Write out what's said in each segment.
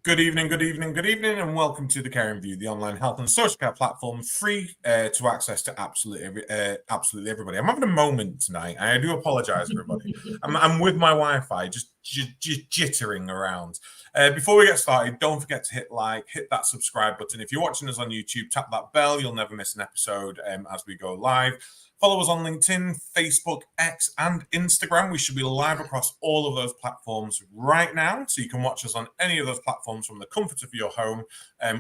Good evening, and welcome to the Care and View, the online health and social care platform, free to access to absolutely everybody. I'm having a moment tonight, and I do apologise, everybody. I'm with my Wi-Fi, just jittering around. Before we get started, don't forget to hit that subscribe button. If you're watching us on YouTube, tap that bell. You'll never miss an episode as we go live. Follow us on LinkedIn, Facebook, X, and Instagram. We should be live across all of those platforms right now, so you can watch us on any of those platforms from the comfort of your home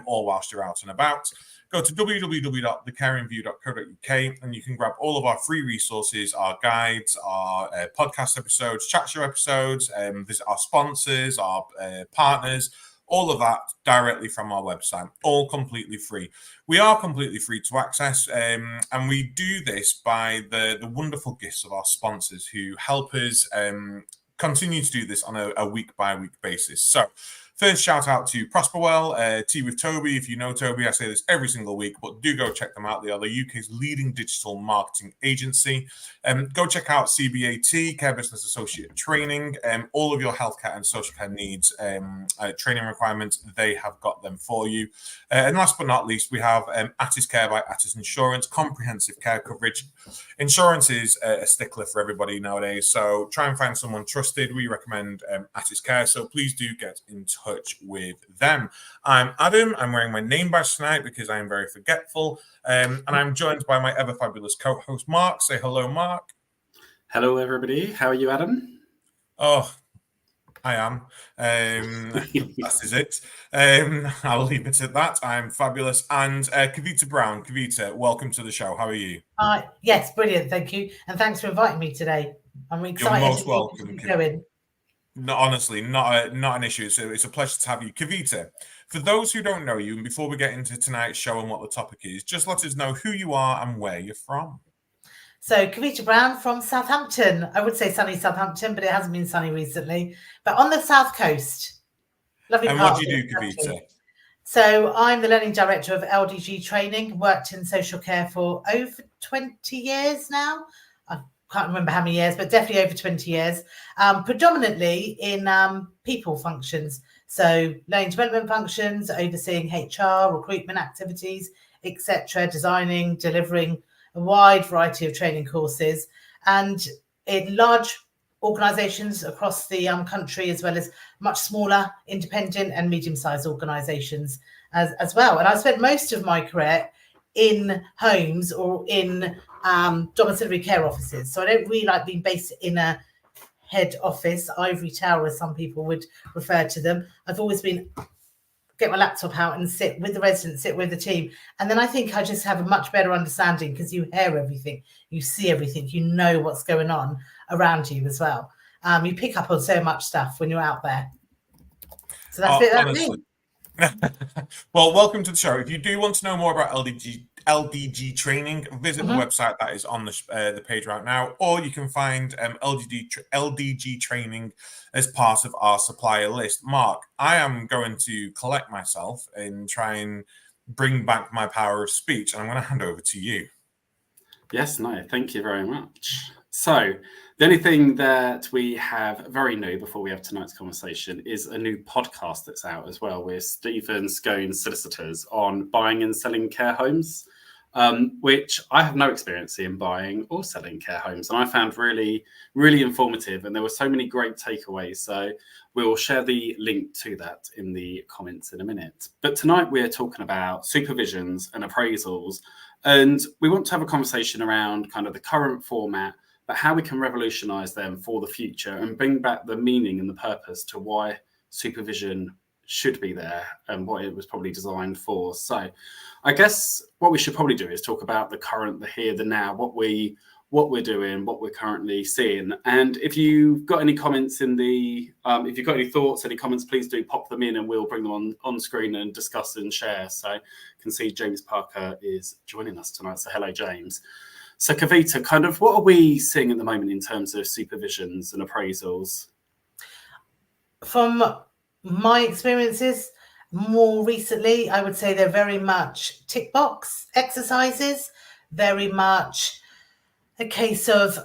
or whilst you're out and about. Go to www.thecaringview.co.uk and you can grab all of our free resources, our guides, our podcast episodes, chat show episodes, visit our sponsors, our partners, all of that directly from our website, all completely free. We are completely free to access, and we do this by the wonderful gifts of our sponsors who help us continue to do this on a week-by-week basis. So, first shout out to Prosperwell, Tea with Toby. If you know Toby, I say this every single week, but do go check them out. They are the UK's leading digital marketing agency. Go check out CBAT, Care Business Associate Training. All of your healthcare and social care needs, training requirements, they have got them for you. And last but not least, we have Attis Care by Attis Insurance, comprehensive care coverage. Insurance is a stickler for everybody nowadays, so try and find someone trusted. We recommend Attis Care, so please do get in touch with them. I'm Adam. I'm wearing my name badge tonight because I am very forgetful. And I'm joined by my ever fabulous co-host, Mark. Say hello, Mark. Hello, everybody. How are you, Adam? Oh, I am. That is it. I'll leave it at that. I'm fabulous. And Kavita Brown. Kavita, welcome to the show. How are you? Yes, brilliant. Thank you. And thanks for inviting me today. I'm excited. You're most welcome. No, honestly, not an issue. It's a pleasure to have you. Kavita, for those who don't know you, and before we get into tonight's show and what the topic is, just let us know who you are and where you're from. So, Kavita Brown from Southampton. I would say sunny Southampton, but it hasn't been sunny recently. But on the south coast. Lovely. And what do you do, Kavita? So, I'm the Learning Director of LDG Training, worked in social care for over 20 years now. I can't remember how many years, but definitely over 20 years, predominantly in people functions. So learning development functions, overseeing HR, recruitment activities, etc., designing, delivering a wide variety of training courses, and in large organisations across the country, as well as much smaller, independent and medium-sized organisations as well. And I spent most of my career in homes or in domiciliary care offices. So I don't really like being based in a head office, ivory tower, as some people would refer to them. I've always been get my laptop out and sit with the residents, sit with the team. And then I think I just have a much better understanding because you hear everything, you see everything, you know what's going on around you as well. You pick up on so much stuff when you're out there. So that's it. That's me. Well, welcome to the show. If you do want to know more about LDG training, visit the website that is on the page right now, or you can find LDG training as part of our supplier list. Mark, I am going to collect myself and try and bring back my power of speech, and I'm going to hand over to you. Yes, no, thank you very much. So the only thing that we have very new before we have tonight's conversation is a new podcast that's out as well with Stephen Scone Solicitors on buying and selling care homes, which I have no experience in buying or selling care homes. And I found really, really informative. And there were so many great takeaways. So we'll share the link to that in the comments in a minute. But tonight we're talking about supervisions and appraisals. And we want to have a conversation around kind of the current format, but how we can revolutionise them for the future and bring back the meaning and the purpose to why supervision should be there and what it was probably designed for. So I guess what we should probably do is talk about the current, the here, the now, what we're doing, what we're currently seeing. And if you've got any comments if you've got any thoughts, any comments, please do pop them in and we'll bring them on screen and discuss and share. So I can see James Parker is joining us tonight. So hello, James. So Kavita, kind of what are we seeing at the moment in terms of supervisions and appraisals? From my experiences, more recently, I would say they're very much tick box exercises, very much a case of,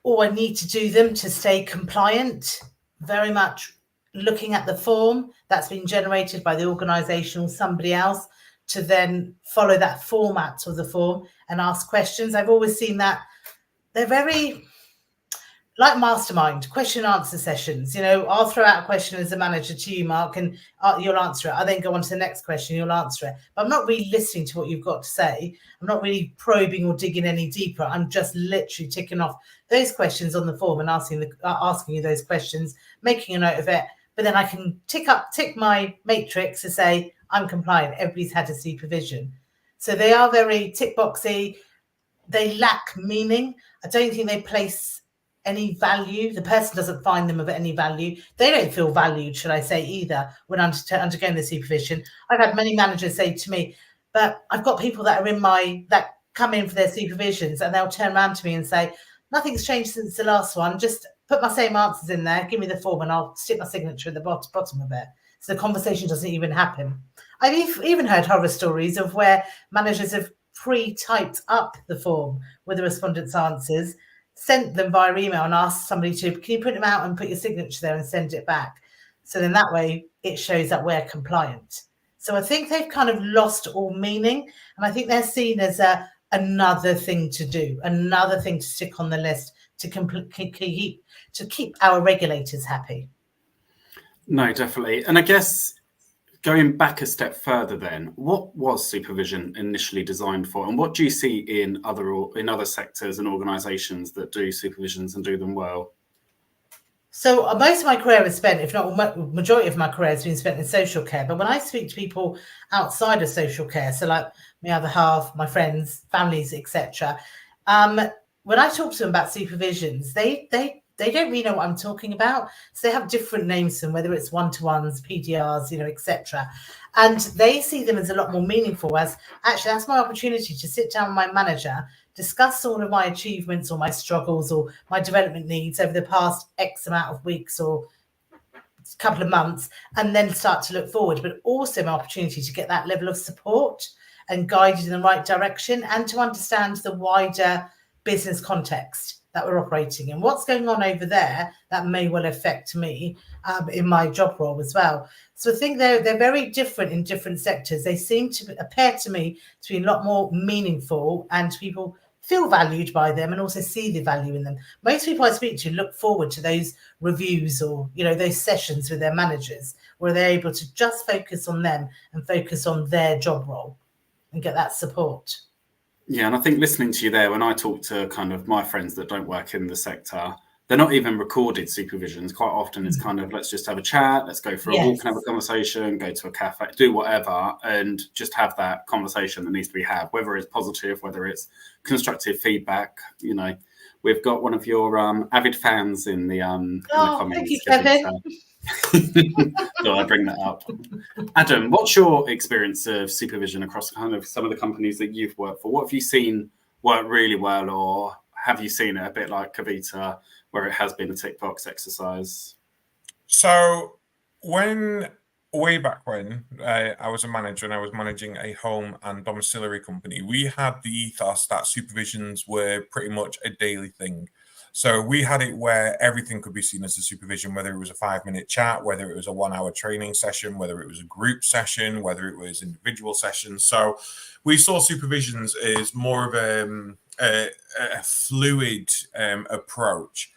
I need to do them to stay compliant, very much looking at the form that's been generated by the organisation or somebody else to then follow that format of the form and ask questions. I've always seen that they're very like mastermind question and answer sessions. You know, I'll throw out a question as a manager to you, Mark, and you'll answer it. I'll then go on to the next question, you'll answer it. But I'm not really listening to what you've got to say. I'm not really probing or digging any deeper. I'm just literally ticking off those questions on the form and asking you those questions, making a note of it. But then I can tick my matrix to say, I'm compliant. Everybody's had a supervision. So they are very tick boxy. They lack meaning. I don't think they place any value. The person doesn't find them of any value. They don't feel valued, should I say, either when undergoing the supervision. I've had many managers say to me, but I've got people that come in for their supervisions and they'll turn around to me and say, nothing's changed since the last one. Just put my same answers in there, give me the form and I'll stick my signature at the bottom of it. So the conversation doesn't even happen. I've even heard horror stories of where managers have pre-typed up the form with the respondents' answers, sent them via email and asked somebody can you print them out and put your signature there and send it back? So then that way it shows that we're compliant. So I think they've kind of lost all meaning. And I think they're seen as another thing to do, another thing to stick on the list to keep our regulators happy. No, definitely. And I guess going back a step further then, what was supervision initially designed for? And what do you see in other sectors and organisations that do supervisions and do them well? So most of my career is spent, if not majority of my career has been spent in social care. But when I speak to people outside of social care, so like my other half, my friends, families, etc., when I talk to them about supervisions, they don't really know what I'm talking about. So they have different names for them, whether it's one-to-ones, PDRs, etc. And they see them as a lot more meaningful as, actually, that's my opportunity to sit down with my manager, discuss all of my achievements or my struggles or my development needs over the past X amount of weeks or a couple of months, and then start to look forward, but also my opportunity to get that level of support and guided in the right direction and to understand the wider business context that we're operating in. What's going on over there that may well affect me in my job role as well. So I think they're very different in different sectors. They seem to appear to me to be a lot more meaningful and people feel valued by them and also see the value in them. Most people I speak to look forward to those reviews or, those sessions with their managers where they're able to just focus on them and focus on their job role and get that support. Yeah, and I think listening to you there, when I talk to kind of my friends that don't work in the sector, they're not even recorded supervisions. Quite often it's kind of, let's just have a chat, let's go for a walk and have a conversation, go to a cafe, do whatever, and just have that conversation that needs to be had, whether it's positive, whether it's constructive feedback. We've got one of your avid fans in the comments. Thank you, Kevin. So I bring that up. Adam, what's your experience of supervision across kind of some of the companies that you've worked for? What have you seen work really well, or have you seen it a bit like Kavita, where it has been a tick box exercise? So way back when I was a manager and I was managing a home and domiciliary company, we had the ethos that supervisions were pretty much a daily thing. So we had it where everything could be seen as a supervision, whether it was a 5-minute chat, whether it was a 1-hour training session, whether it was a group session, whether it was individual sessions. So we saw supervisions as more of a fluid approach.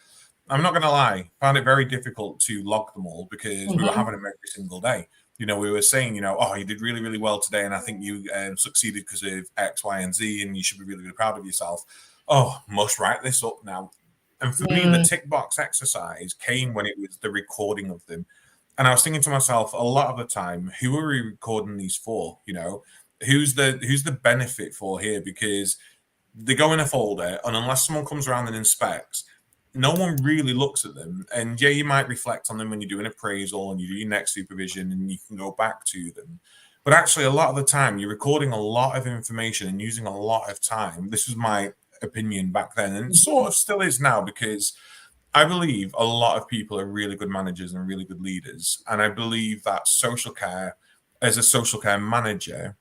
I'm not going to lie, found it very difficult to log them all because we were having them every single day. We were saying, oh, you did really, really well today, and I think you succeeded because of X, Y, and Z, and you should be really, really proud of yourself. Oh, must write this up now. And for me, the tick box exercise came when it was the recording of them. And I was thinking to myself, a lot of the time, who are we recording these for? Who's the benefit for here? Because they go in a folder, and unless someone comes around and inspects, no one really looks at them. And yeah, you might reflect on them when you do an appraisal and you do your next supervision and you can go back to them. But actually, a lot of the time, you're recording a lot of information and using a lot of time. This was my opinion back then, and sort of still is now, because I believe a lot of people are really good managers and really good leaders. And I believe that social care, as a social care manager,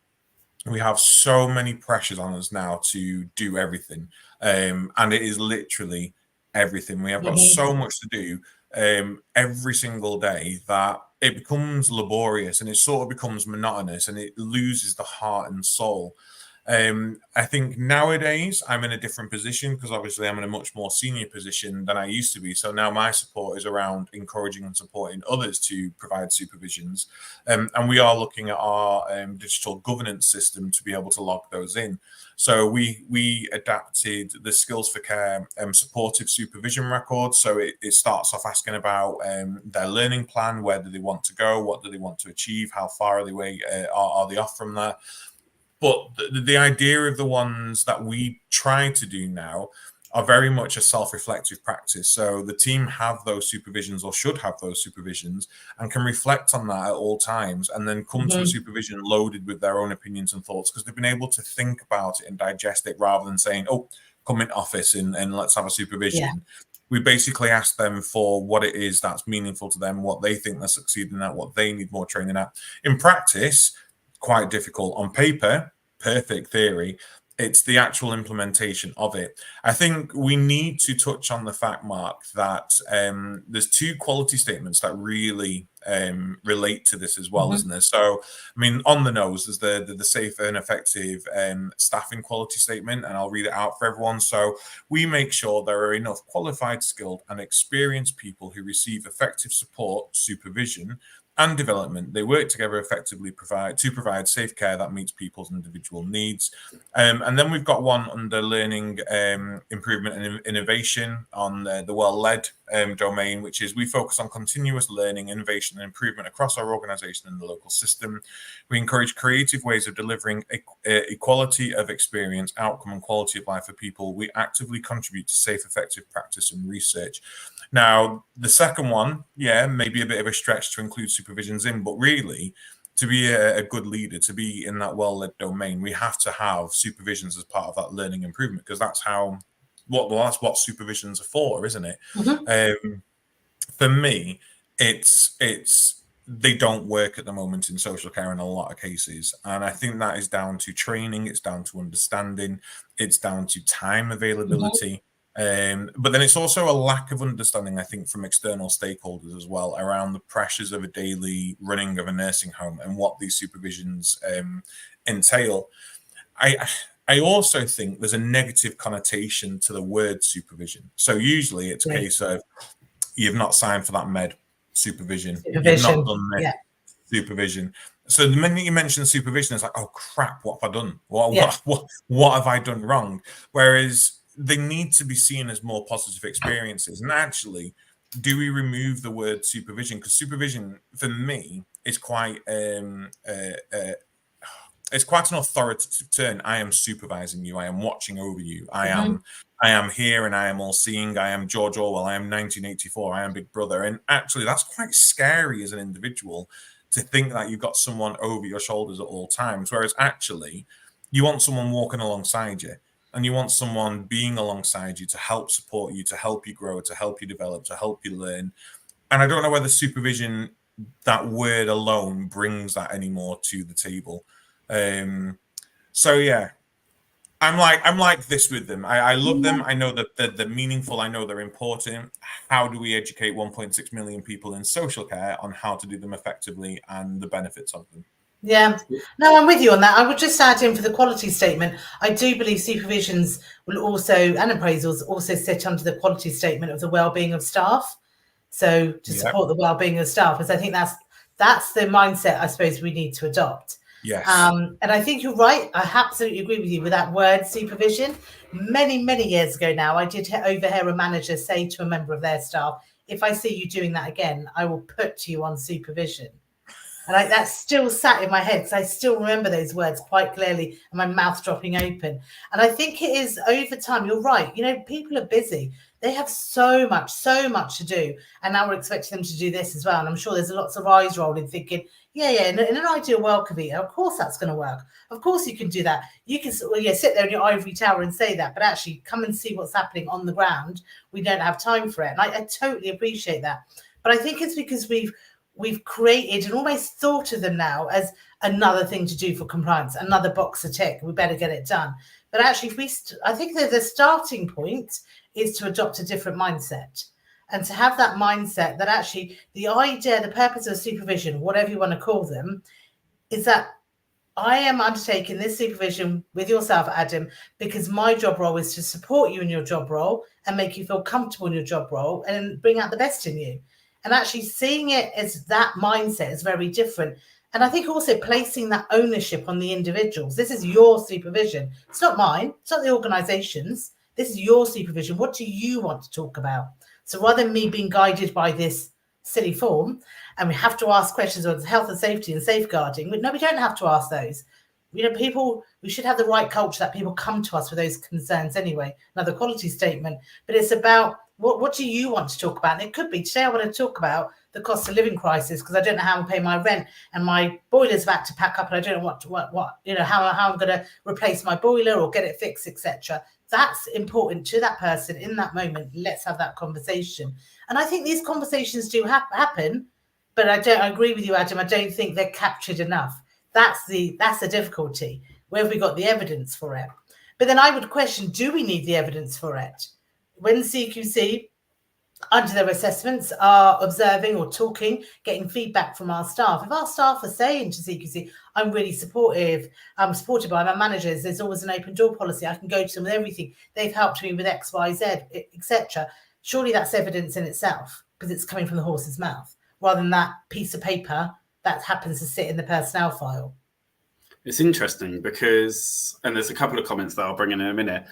we have so many pressures on us now to do everything. And it is literally everything. We have got so much to do. every single day that it becomes laborious and it sort of becomes monotonous and it loses the heart and soul. I think nowadays I'm in a different position because obviously I'm in a much more senior position than I used to be. So now my support is around encouraging and supporting others to provide supervisions. And we are looking at our digital governance system to be able to log those in. So we adapted the Skills for Care supportive supervision record. So it starts off asking about their learning plan, where do they want to go, what do they want to achieve, how far are they off from that. But the idea of the ones that we try to do now are very much a self-reflective practice. So the team have those supervisions or should have those supervisions and can reflect on that at all times and then come to a supervision loaded with their own opinions and thoughts because they've been able to think about it and digest it rather than saying, oh, come in office and let's have a supervision. Yeah. We basically ask them for what it is that's meaningful to them, what they think they're succeeding at, what they need more training at. In practice, quite difficult. On paper, perfect theory. It's the actual implementation of it. I think we need to touch on the fact, Mark, that there's two quality statements that really relate to this as well, isn't there? So, I mean, on the nose, there's the safe and effective staffing quality statement, and I'll read it out for everyone. So we make sure there are enough qualified, skilled, and experienced people who receive effective support, supervision, and development. They work together effectively to provide safe care that meets people's individual needs. And then we've got one under learning, improvement and innovation on the well-led domain, which is we focus on continuous learning, innovation and improvement across our organization and the local system. We encourage creative ways of delivering equality of experience, outcome and quality of life for people. We actively contribute to safe, effective practice and research. Now, the second one, maybe a bit of a stretch to include supervisions in, but really, to be a good leader, to be in that well-led domain, we have to have supervisions as part of that learning improvement because that's that's what supervisions are for, isn't it? For me, it's they don't work at the moment in social care in a lot of cases, and I think that is down to training, it's down to understanding, it's down to time availability. But then it's also a lack of understanding, I think, from external stakeholders as well around the pressures of a daily running of a nursing home and what these supervisions entail. I also think there's a negative connotation to the word supervision. So usually it's a case of you've not signed for that med supervision. You've not done med supervision. So the minute you mention supervision, it's like, oh crap, what have I done? What have I done wrong? Whereas they need to be seen as more positive experiences. And actually, do we remove the word supervision? Because supervision, for me, is quite it's quite an authoritative term. I am supervising you. I am watching over you. I am here and I am all seeing. I am George Orwell. I am 1984. I am Big Brother. And actually, that's quite scary as an individual to think that you've got someone over your shoulders at all times. Whereas actually, you want someone walking alongside you. And you want someone being alongside you to help support you, to help you grow, to help you develop, to help you learn. And I don't know whether supervision, that word alone, brings that anymore to the table. So yeah, I'm like this with them. I love them. I know that they're meaningful. I know they're important. How do we educate 1.6 million people in social care on how to do them effectively and the benefits of them? Yeah, no, I'm with you on that. I would just add in for the quality statement, I do believe supervisions will also, and appraisals also sit under the quality statement of the well-being of staff. So to support the well-being of staff, because I think that's the mindset I suppose we need to adopt. Yes. And I think you're right. I absolutely agree with you with that word supervision. Many, many years ago now, I did overhear a manager say to a member of their staff, if I see you doing that again, I will put you on supervision. And that still sat in my head because I still remember those words quite clearly and my mouth dropping open. And I think it is over time. You're right. You know, people are busy. They have so much to do. And now we're expecting them to do this as well. And I'm sure there's lots of eyes rolling thinking, in an ideal world, Kavita, of course that's going to work. Of course you can do that. You can sit there in your ivory tower and say that. But actually come and see what's happening on the ground. We don't have time for it. And I totally appreciate that. But I think it's because we've created and almost thought of them now as another thing to do for compliance, another box to tick. We better get it done. But actually, I think that the starting point is to adopt a different mindset. And to have that mindset that actually the idea, the purpose of supervision, whatever you want to call them, is that I am undertaking this supervision with yourself, Adam, because my job role is to support you in your job role and make you feel comfortable in your job role and bring out the best in you. And actually seeing it as that mindset is very different. And I think also placing that ownership on the individuals. This is your supervision. It's not mine. It's not the organization's. This is your supervision. What do you want to talk about? So rather than me being guided by this silly form, and we have to ask questions on health and safety and safeguarding. No, we don't have to ask those. We should have the right culture that people come to us with those concerns anyway. Another quality statement. But it's about what do you want to talk about? And it could be today I want to talk about the cost of living crisis because I don't know how I'm paying my rent and my boiler's about to pack up and I don't know how I'm going to replace my boiler or get it fixed, etc. That's important to that person in that moment. Let's have that conversation. And I think these conversations do happen, but I agree with you, Adam. I don't think they're captured enough. That's the difficulty. Where have we got the evidence for it? But then I would question, do we need the evidence for it? When CQC, under their assessments, are observing or talking, getting feedback from our staff, if our staff are saying to CQC, I'm really supportive, I'm supported by my managers, there's always an open door policy, I can go to them with everything, they've helped me with X, Y, Z, etc. Surely that's evidence in itself because it's coming from the horse's mouth rather than that piece of paper that happens to sit in the personnel file. It's interesting because, and there's a couple of comments that I'll bring in a minute.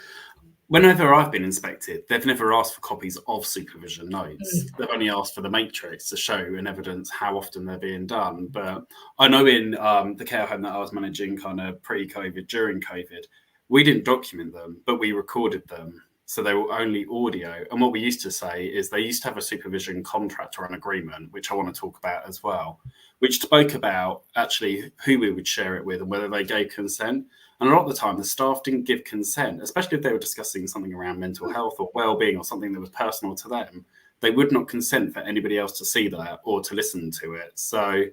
Whenever I've been inspected, they've never asked for copies of supervision notes. They've only asked for the matrix to show and evidence how often they're being done. But I know in the care home that I was managing kind of pre-COVID, during COVID, we didn't document them, but we recorded them. So they were only audio. And what we used to say is they used to have a supervision contract or an agreement, which I want to talk about as well, which spoke about actually who we would share it with and whether they gave consent. And a lot of the time, the staff didn't give consent, especially if they were discussing something around mental health or well-being or something that was personal to them. They would not consent for anybody else to see that or to listen to it. So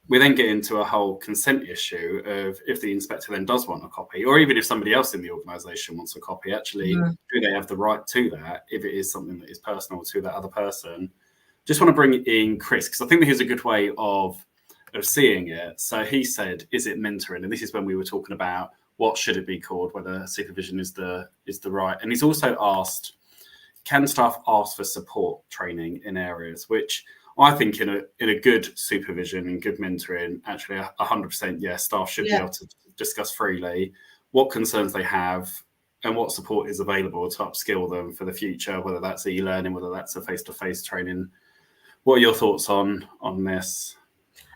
we then get into a whole consent issue of if the inspector then does want a copy, or even if somebody else in the organisation wants a copy, actually, do they have the right to that if it is something that is personal to that other person? Just want to bring in Chris, because I think here's a good way of seeing it. So he said, is it mentoring? And this is when we were talking about what should it be called, whether supervision is the right. And he's also asked, can staff ask for support training in areas, which I think in a good supervision and good mentoring, actually 100% yes, staff should be able to discuss freely what concerns they have and what support is available to upskill them for the future, whether that's e-learning, whether that's a face-to-face training. What are your thoughts on this?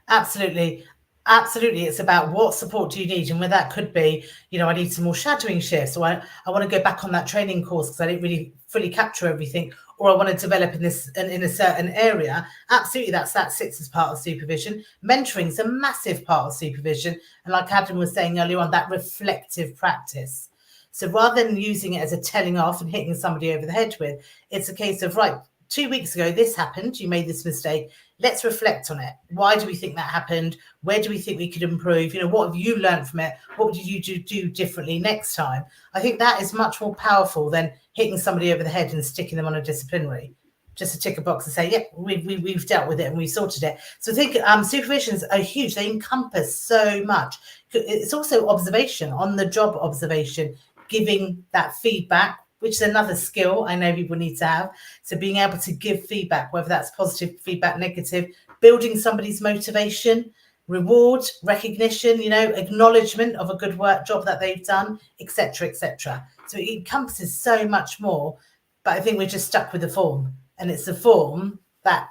Absolutely. It's about what support do you need, and where that could be, I need some more shadowing shifts, or I want to go back on that training course because I didn't really fully capture everything, or I want to develop in a certain area. Absolutely, that sits as part of supervision. Mentoring is a massive part of supervision, and like Adam was saying earlier on, that reflective practice. So rather than using it as a telling off and hitting somebody over the head with, it's a case of, right, 2 weeks ago, this happened, you made this mistake. Let's reflect on it. Why do we think that happened? Where do we think we could improve? What have you learned from it? What did you do differently next time? I think that is much more powerful than hitting somebody over the head and sticking them on a disciplinary. Just to tick a box and say, yeah, we've dealt with it and we've sorted it. So I think supervisions are huge. They encompass so much. It's also observation, on the job observation, giving that feedback, which is another skill I know people need to have. So being able to give feedback, whether that's positive feedback, negative, building somebody's motivation, reward, recognition, acknowledgement of a good work job that they've done, etc., etc. So it encompasses so much more, but I think we're just stuck with the form, and it's the form that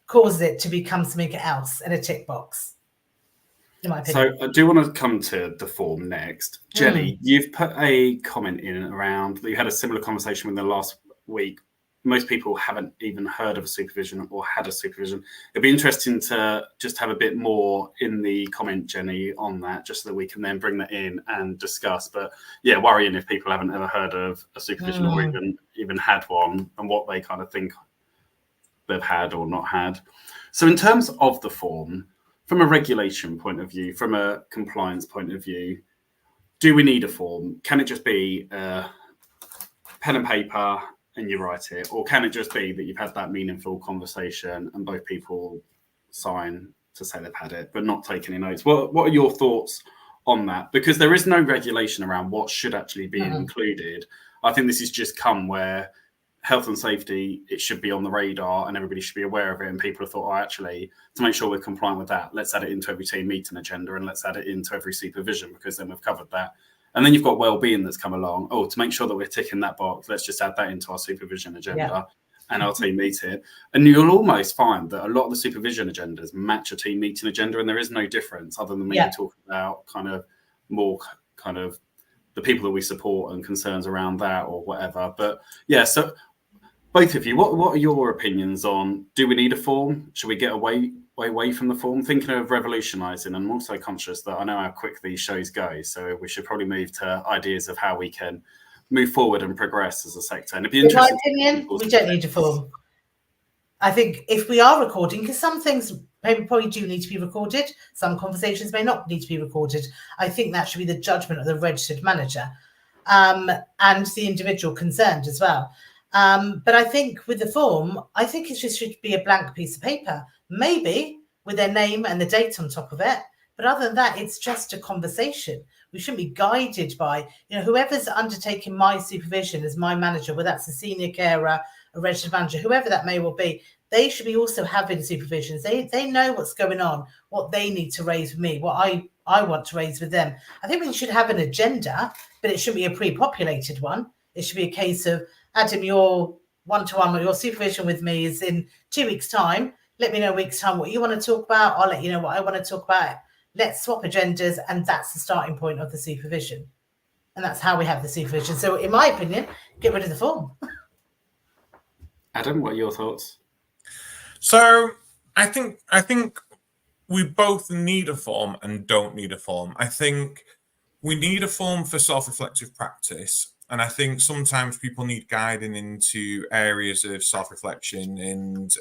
causes it to become something else and a tick box. So I do want to come to the form next. Jenny, you've put a comment in around that you had a similar conversation with the last week. Most people haven't even heard of a supervision or had a supervision. It'd be interesting to just have a bit more in the comment, Jenny, on that, just so that we can then bring that in and discuss. But yeah, worrying if people haven't ever heard of a supervision or even had one and what they kind of think they've had or not had. So in terms of the form, from a regulation point of view, from a compliance point of view, do we need a form? Can it just be pen and paper and you write it, or can it just be that you've had that meaningful conversation and both people sign to say they've had it, but not take any notes? What are your thoughts on that? Because there is no regulation around what should actually be included. I think this has just come where health and safety, it should be on the radar and everybody should be aware of it. And people have thought, actually, to make sure we're compliant with that, let's add it into every team meeting agenda and let's add it into every supervision, because then we've covered that. And then you've got well-being that's come along. Oh, to make sure that we're ticking that box, let's just add that into our supervision agenda and our team meeting. And you'll almost find that a lot of the supervision agendas match a team meeting agenda, and there is no difference other than maybe talking about more the people that we support and concerns around that or whatever. But yeah, so both of you, what are your opinions on, do we need a form? Should we get away from the form? Thinking of revolutionising, and I'm also conscious that I know how quick these shows go, so we should probably move to ideas of how we can move forward and progress as a sector. And it'd be interesting. In my opinion, we don't need a form. I think if we are recording, because some things probably do need to be recorded, some conversations may not need to be recorded. I think that should be the judgment of the registered manager and the individual concerned as well. But I think with the form, I think it just should be a blank piece of paper, maybe with their name and the date on top of it. But other than that, it's just a conversation. We shouldn't be guided by, whoever's undertaking my supervision as my manager, whether that's a senior carer, a registered manager, whoever that may well be, they should be also having supervisions. They know what's going on, what they need to raise with me, what I want to raise with them. I think we should have an agenda, but it shouldn't be a pre-populated one. It should be a case of, Adam, your one-to-one or your supervision with me is in 2 weeks' time. Let me know a week's time what you want to talk about. I'll let you know what I want to talk about. Let's swap agendas, and that's the starting point of the supervision. And that's how we have the supervision. So in my opinion, get rid of the form. Adam, what are your thoughts? So I think we both need a form and don't need a form. I think we need a form for self-reflective practice. And I think sometimes people need guiding into areas of self-reflection and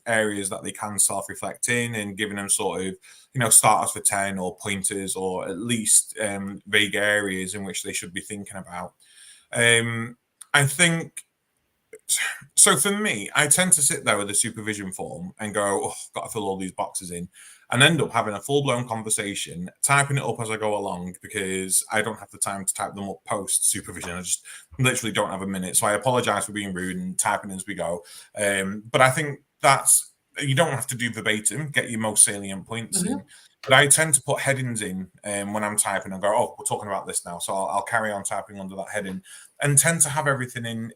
areas that they can self-reflect in, and giving them sort of, starters for 10 or pointers, or at least vague areas in which they should be thinking about. I think, so for me, I tend to sit there with a supervision form and go, got to fill all these boxes in, and end up having a full-blown conversation, typing it up as I go along, because I don't have the time to type them up post-supervision. I just literally don't have a minute. So I apologise for being rude and typing as we go. But I think you don't have to do verbatim, get your most salient points in. But I tend to put headings in when I'm typing and go, we're talking about this now. So I'll carry on typing under that heading, and tend to have everything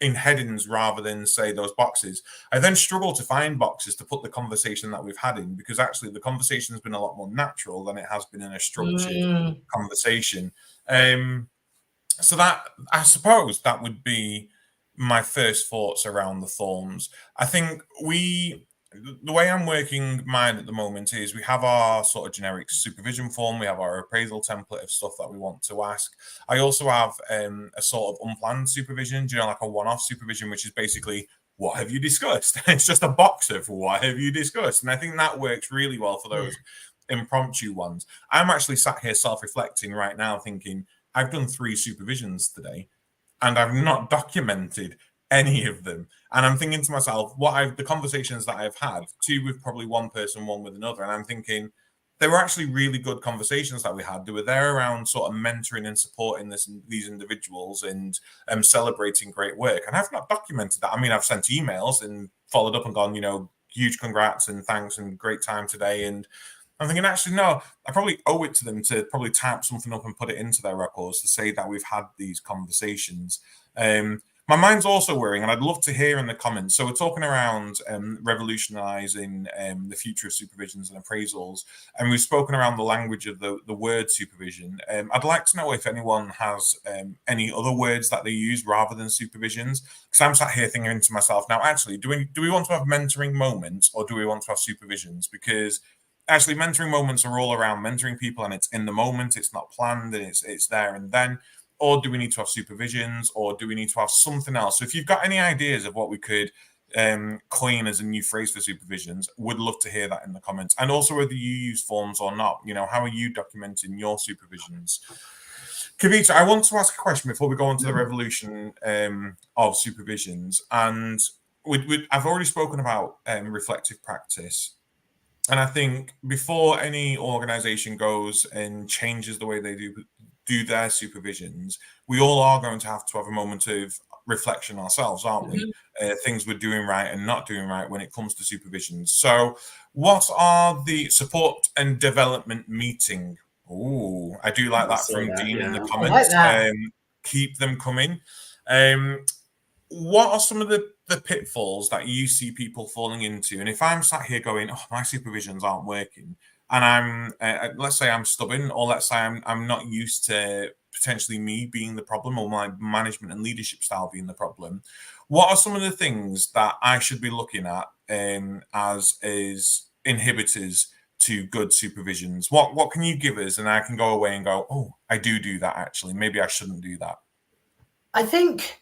in headings rather than, say, those boxes. I then struggle to find boxes to put the conversation that we've had in, because actually the conversation has been a lot more natural than it has been in a structured conversation. So that, I suppose, that would be my first thoughts around the forms. I think the way I'm working mine at the moment is we have our sort of generic supervision form. We have our appraisal template of stuff that we want to ask. I also have a sort of unplanned supervision, like a one-off supervision, which is basically, what have you discussed? It's just a box of what have you discussed? And I think that works really well for those impromptu ones. I'm actually sat here self-reflecting right now thinking, I've done 3 supervisions today and I've not documented any of them. And I'm thinking to myself, the conversations that I've had, 2 with probably one person, 1 with another. And I'm thinking, they were actually really good conversations that we had. They were there around sort of mentoring and supporting these individuals and celebrating great work. And I've not documented that. I mean, I've sent emails and followed up and gone, huge congrats and thanks and great time today. And I'm thinking, actually, no, I probably owe it to them to probably type something up and put it into their records to say that we've had these conversations. My mind's also worrying, and I'd love to hear in the comments. So we're talking around revolutionising the future of supervisions and appraisals, and we've spoken around the language of the word supervision. I'd like to know if anyone has any other words that they use rather than supervisions, because I'm sat here thinking to myself, now, actually, do we want to have mentoring moments, or do we want to have supervisions? Because actually, mentoring moments are all around mentoring people, and it's in the moment, it's not planned, and it's there and then. Or do we need to have supervisions, or do we need to have something else? So if you've got any ideas of what we could coin as a new phrase for supervisions, would love to hear that in the comments. And also whether you use forms or not, how are you documenting your supervisions? Kavita, I want to ask a question before we go on to the revolution of supervisions. And I've already spoken about reflective practice. And I think before any organization goes and changes the way they do their supervisions, we all are going to have a moment of reflection ourselves, aren't we? Things we're doing right and not doing right when it comes to supervisions. So what are the support and development meeting? Oh, I do like that from Dean in the comments. Keep them coming. What are some of the pitfalls that you see people falling into? And if I'm sat here going, oh, my supervisions aren't working, and I'm, let's say I'm stubborn, or let's say I'm not used to potentially me being the problem or my management and leadership style being the problem, what are some of the things that I should be looking at as inhibitors to good supervisions? What can you give us? And I can go away and go, oh, I do that actually. Maybe I shouldn't do that. I think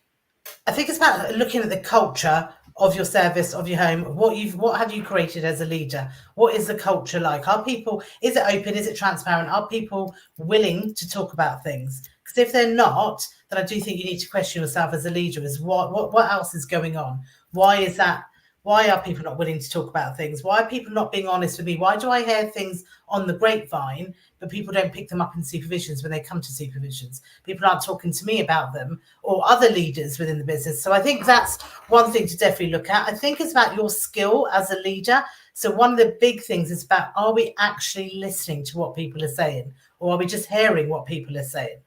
it's about looking at the culture of your service, of your home. What have you created as a leader? What is the culture like? Are people, is it open? Is it transparent? Are people willing to talk about things? Because if they're not, then I do think you need to question yourself as a leader, is what else is going on? Why is that? Why are people not willing to talk about things? Why are people not being honest with me? Why do I hear things on the grapevine, but people don't pick them up in supervisions when they come to supervisions? People aren't talking to me about them or other leaders within the business. So I think that's one thing to definitely look at. I think it's about your skill as a leader. So one of the big things is about, are we actually listening to what people are saying, or are we just hearing what people are saying?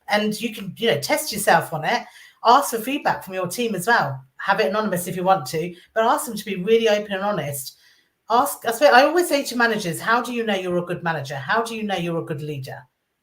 And you can, test yourself on it. Ask for feedback from your team as well. Have it anonymous if you want to, but ask them to be really open and honest. I always say to managers, how do you know you're a good manager? How do you know you're a good leader?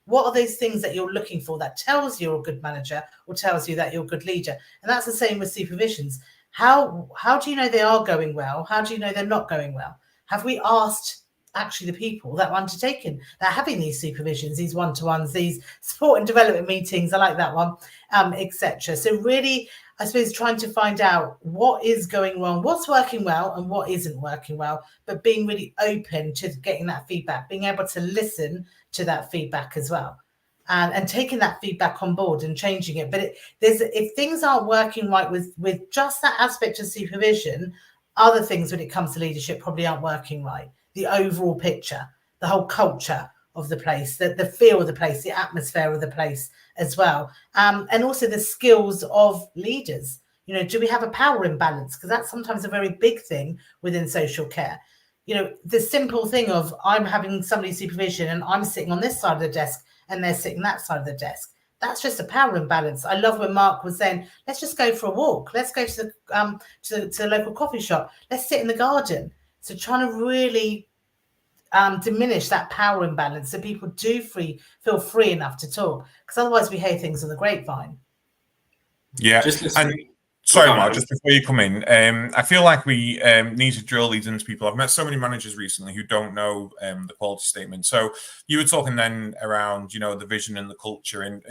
What are those things that you're looking for that tells you're a good manager or tells you that you're a good leader? And that's the same with supervisions. How do you know they are going well? How do you know they're not going well? Have we asked actually the people that are undertaking, that are having these supervisions, these one-to-ones, these support and development meetings, I like that one, etc. So really, I suppose trying to find out what is going wrong, what's working well and what isn't working well, but being really open to getting that feedback, being able to listen to that feedback as well, and taking that feedback on board and changing it. But if things aren't working right with just that aspect of supervision, other things when it comes to leadership probably aren't working right. The overall picture, the whole culture of the place, the feel of the place, the atmosphere of the place as well. And also the skills of leaders. Do we have a power imbalance? Because that's sometimes a very big thing within social care. The simple thing of I'm having somebody's supervision and I'm sitting on this side of the desk and they're sitting that side of the desk. That's just a power imbalance. I love when Mark was saying, let's just go for a walk. Let's go to the local coffee shop. Let's sit in the garden. So trying to really diminish that power imbalance so people do feel free enough to talk, because otherwise we hear things on the grapevine. Yeah. Sorry, Mark, just before you come in, I feel like we need to drill these into people. I've met so many managers recently who don't know the quality statement. So you were talking then around, the vision and the culture and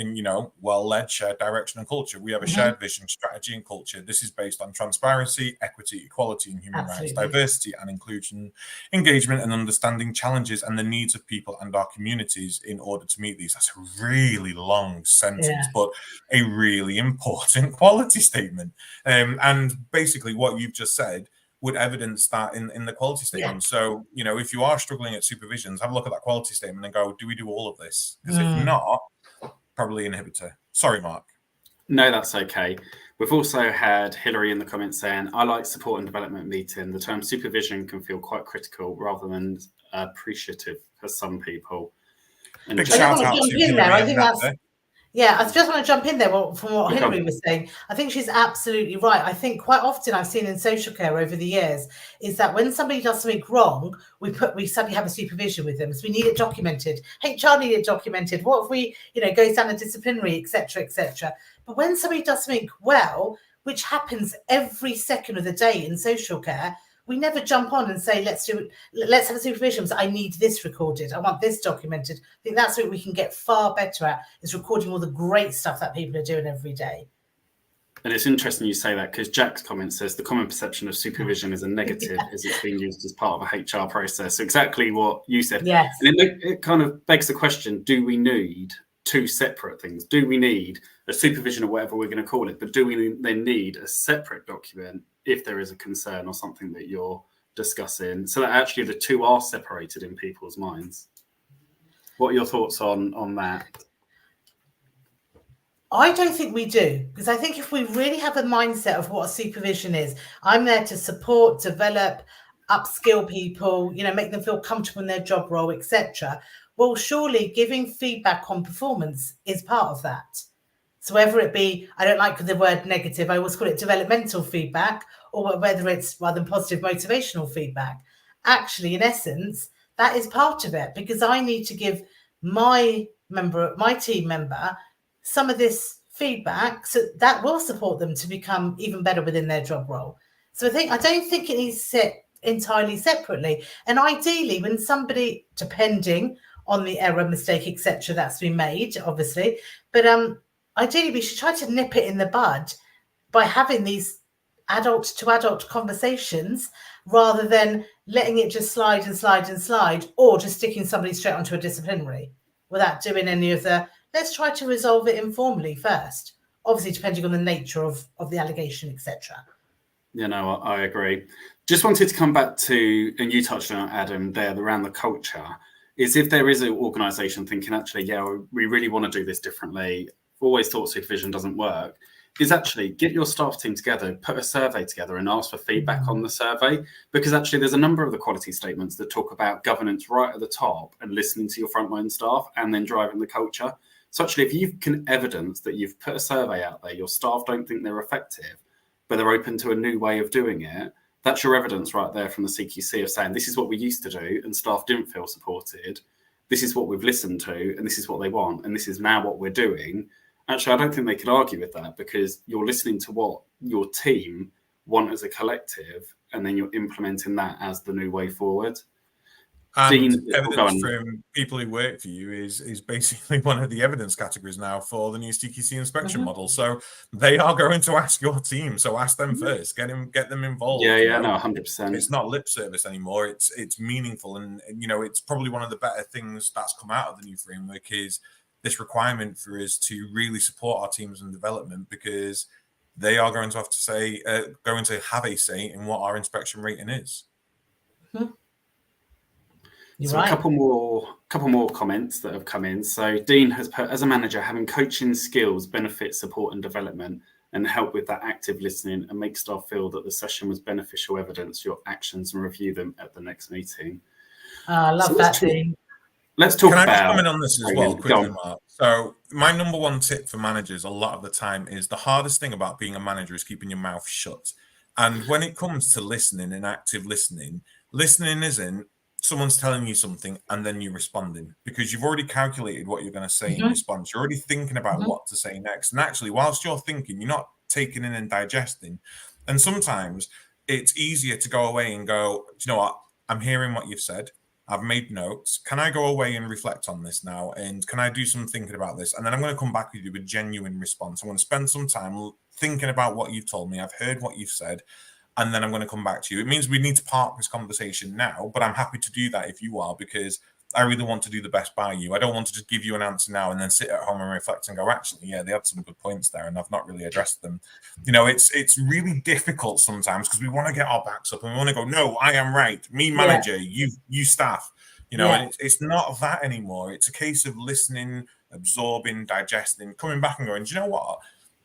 well-led shared direction and culture. We have a shared vision, strategy and culture. This is based on transparency, equity, equality and human rights, diversity and inclusion, engagement and understanding challenges and the needs of people and our communities in order to meet these. That's a really long sentence, but a really important quality statement. And basically what you've just said would evidence that in the quality statement. So, if you are struggling at supervisions, have a look at that quality statement and go, do we do all of this? Because if not, probably inhibitor. Sorry, Mark. No, that's okay. We've also had Hillary in the comments saying, I like support and development meeting. The term supervision can feel quite critical rather than appreciative for some people. And big shout out to Hillary. Yeah, I just want to jump in there from what Hillary was saying. I think she's absolutely right. I think quite often I've seen in social care over the years is that when somebody does something wrong, we suddenly have a supervision with them. So we need it documented. HR need it documented. What if we, goes down a disciplinary, etc., etc. But when somebody does something well, which happens every second of the day in social care, we never jump on and say, let's have a supervision. So I need this recorded. I want this documented. I think that's what we can get far better at, is recording all the great stuff that people are doing every day. And it's interesting you say that, because Jack's comment says the common perception of supervision is a negative as it's being used as part of a HR process. So exactly what you said. Yes. And it kind of begs the question, do we need two separate things? Do we need a supervision or whatever we're going to call it, but do we then need a separate document if there is a concern or something that you're discussing, so that actually the two are separated in people's minds? What are your thoughts on that? I don't think we do, because I think if we really have a mindset of what a supervision is, I'm there to support, develop, upskill people, make them feel comfortable in their job role, etc. Well, surely giving feedback on performance is part of that. So whether it be, I don't like the word negative, I always call it developmental feedback, or whether it's rather than positive motivational feedback, actually, in essence, that is part of it, because I need to give my team member some of this feedback, so that will support them to become even better within their job role. So I don't think it needs to sit entirely separately. And ideally, when somebody, depending on the error, mistake, etc., that's been made, obviously, but ideally we should try to nip it in the bud by having these adult to adult conversations, rather than letting it just slide and slide and slide, or just sticking somebody straight onto a disciplinary without doing any of the, let's try to resolve it informally first, obviously depending on the nature of the allegation, etc. I agree. Just wanted to come back to, and you touched on it, Adam, there around the culture, is if there is an organisation thinking, actually, we really want to do this differently, always thought supervision doesn't work, is actually get your staff team together, put a survey together and ask for feedback on the survey, because actually there's a number of the quality statements that talk about governance right at the top and listening to your frontline staff and then driving the culture. So actually, if you can evidence that you've put a survey out there, your staff don't think they're effective, but they're open to a new way of doing it, that's your evidence right there from the CQC of saying, this is what we used to do and staff didn't feel supported. This is what we've listened to and this is what they want. And this is now what we're doing. Actually, I don't think they could argue with that, because you're listening to what your team want as a collective, and then you're implementing that as the new way forward. And evidence from people who work for you is basically one of the evidence categories now for the new CQC inspection model. So they are going to ask your team. So ask them first. Get them involved. No, 100%. It's not lip service anymore. It's meaningful, and it's probably one of the better things that's come out of the new framework is this requirement for us to really support our teams in development, because they are going to have a say in what our inspection rating is. So right. A couple more comments that have come in. So Dean has put, as a manager, having coaching skills benefit support and development and help with that active listening and make staff feel that the session was beneficial evidence your actions and review them at the next meeting. I love that, Dean. Let's talk about... Can I just comment on this as well, quickly, Mark? So my number one tip for managers a lot of the time is the hardest thing about being a manager is keeping your mouth shut. And when it comes to listening and active listening isn't someone's telling you something and then you're responding, because you've already calculated what you're going to say in response. You're already thinking about what to say next. And actually, whilst you're thinking, you're not taking in and digesting. And sometimes it's easier to go away and go, do you know what? I'm hearing what you've said. I've made notes. Can I go away and reflect on this now? And can I do some thinking about this? And then I'm going to come back with you with a genuine response. I'm going to spend some time thinking about what you've told me. I've heard what you've said. And then I'm going to come back to you. It means we need to park this conversation now, but I'm happy to do that if you are, because I really want to do the best by you. I don't want to just give you an answer now and then sit at home and reflect and go, actually, yeah, they had some good points there and I've not really addressed them. It's really difficult sometimes because we want to get our backs up and we want to go, no, I am right. Me manager, you staff, and it's not that anymore. It's a case of listening, absorbing, digesting, coming back and going, do you know what?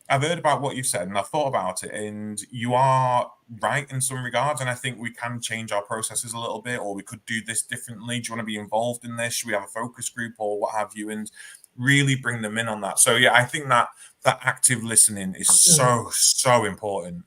I've heard about what you've said and I've thought about it, and you are right in some regards. And I think we can change our processes a little bit, or we could do this differently. Do you want to be involved in this? Should we have a focus group or what have you? And really bring them in on that. So, yeah, I think that active listening is so important.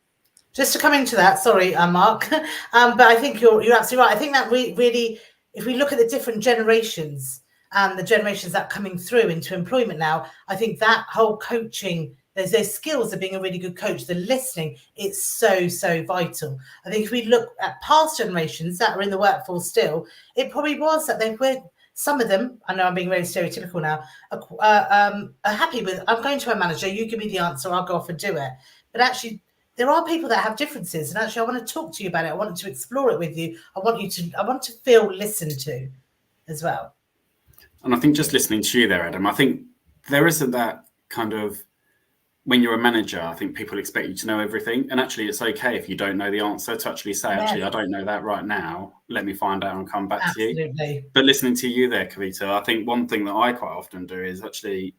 Just to come into that, sorry, Mark, but I think you're absolutely right. I think that we really, if we look at the different generations and the generations that are coming through into employment now, I think that whole coaching, there's those skills of being a really good coach, the listening, it's so vital. I think if we look at past generations that are in the workforce still, it probably was that they were, some of them, I know I'm being very stereotypical now, are happy with, I'm going to a manager, you give me the answer, I'll go off and do it. But actually, there are people that have differences, and actually I want to talk to you about it. I want to explore it with you. I want to feel listened to as well. And I think just listening to you there, Adam, I think there isn't that kind of, when you're a manager, I think people expect you to know everything. And actually, it's okay if you don't know the answer to actually say, actually, I don't know that right now. Let me find out and come back to you. Absolutely. But listening to you there, Kavita, I think one thing that I quite often do is actually,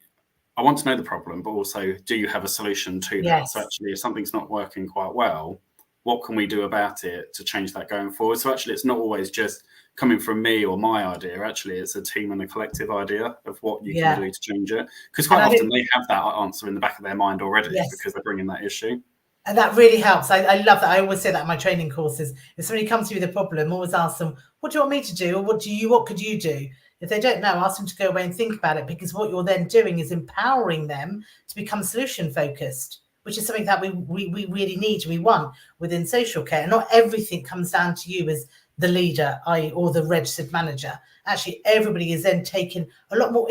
I want to know the problem, but also, do you have a solution to that? Yes. So actually, if something's not working quite well, what can we do about it to change that going forward? So actually, it's not always just coming from me or my idea. Actually, it's a team and a collective idea of what you can do to change it. Because quite often they have that answer in the back of their mind already because they're bringing that issue. And that really helps. I love that. I always say that in my training courses. If somebody comes to you with a problem, always ask them, what do you want me to do? Or what could you do? If they don't know, ask them to go away and think about it, because what you're then doing is empowering them to become solution focused, which is something that we really need, we want within social care. Not everything comes down to you as the leader, or the registered manager. Actually, everybody is then taking a lot more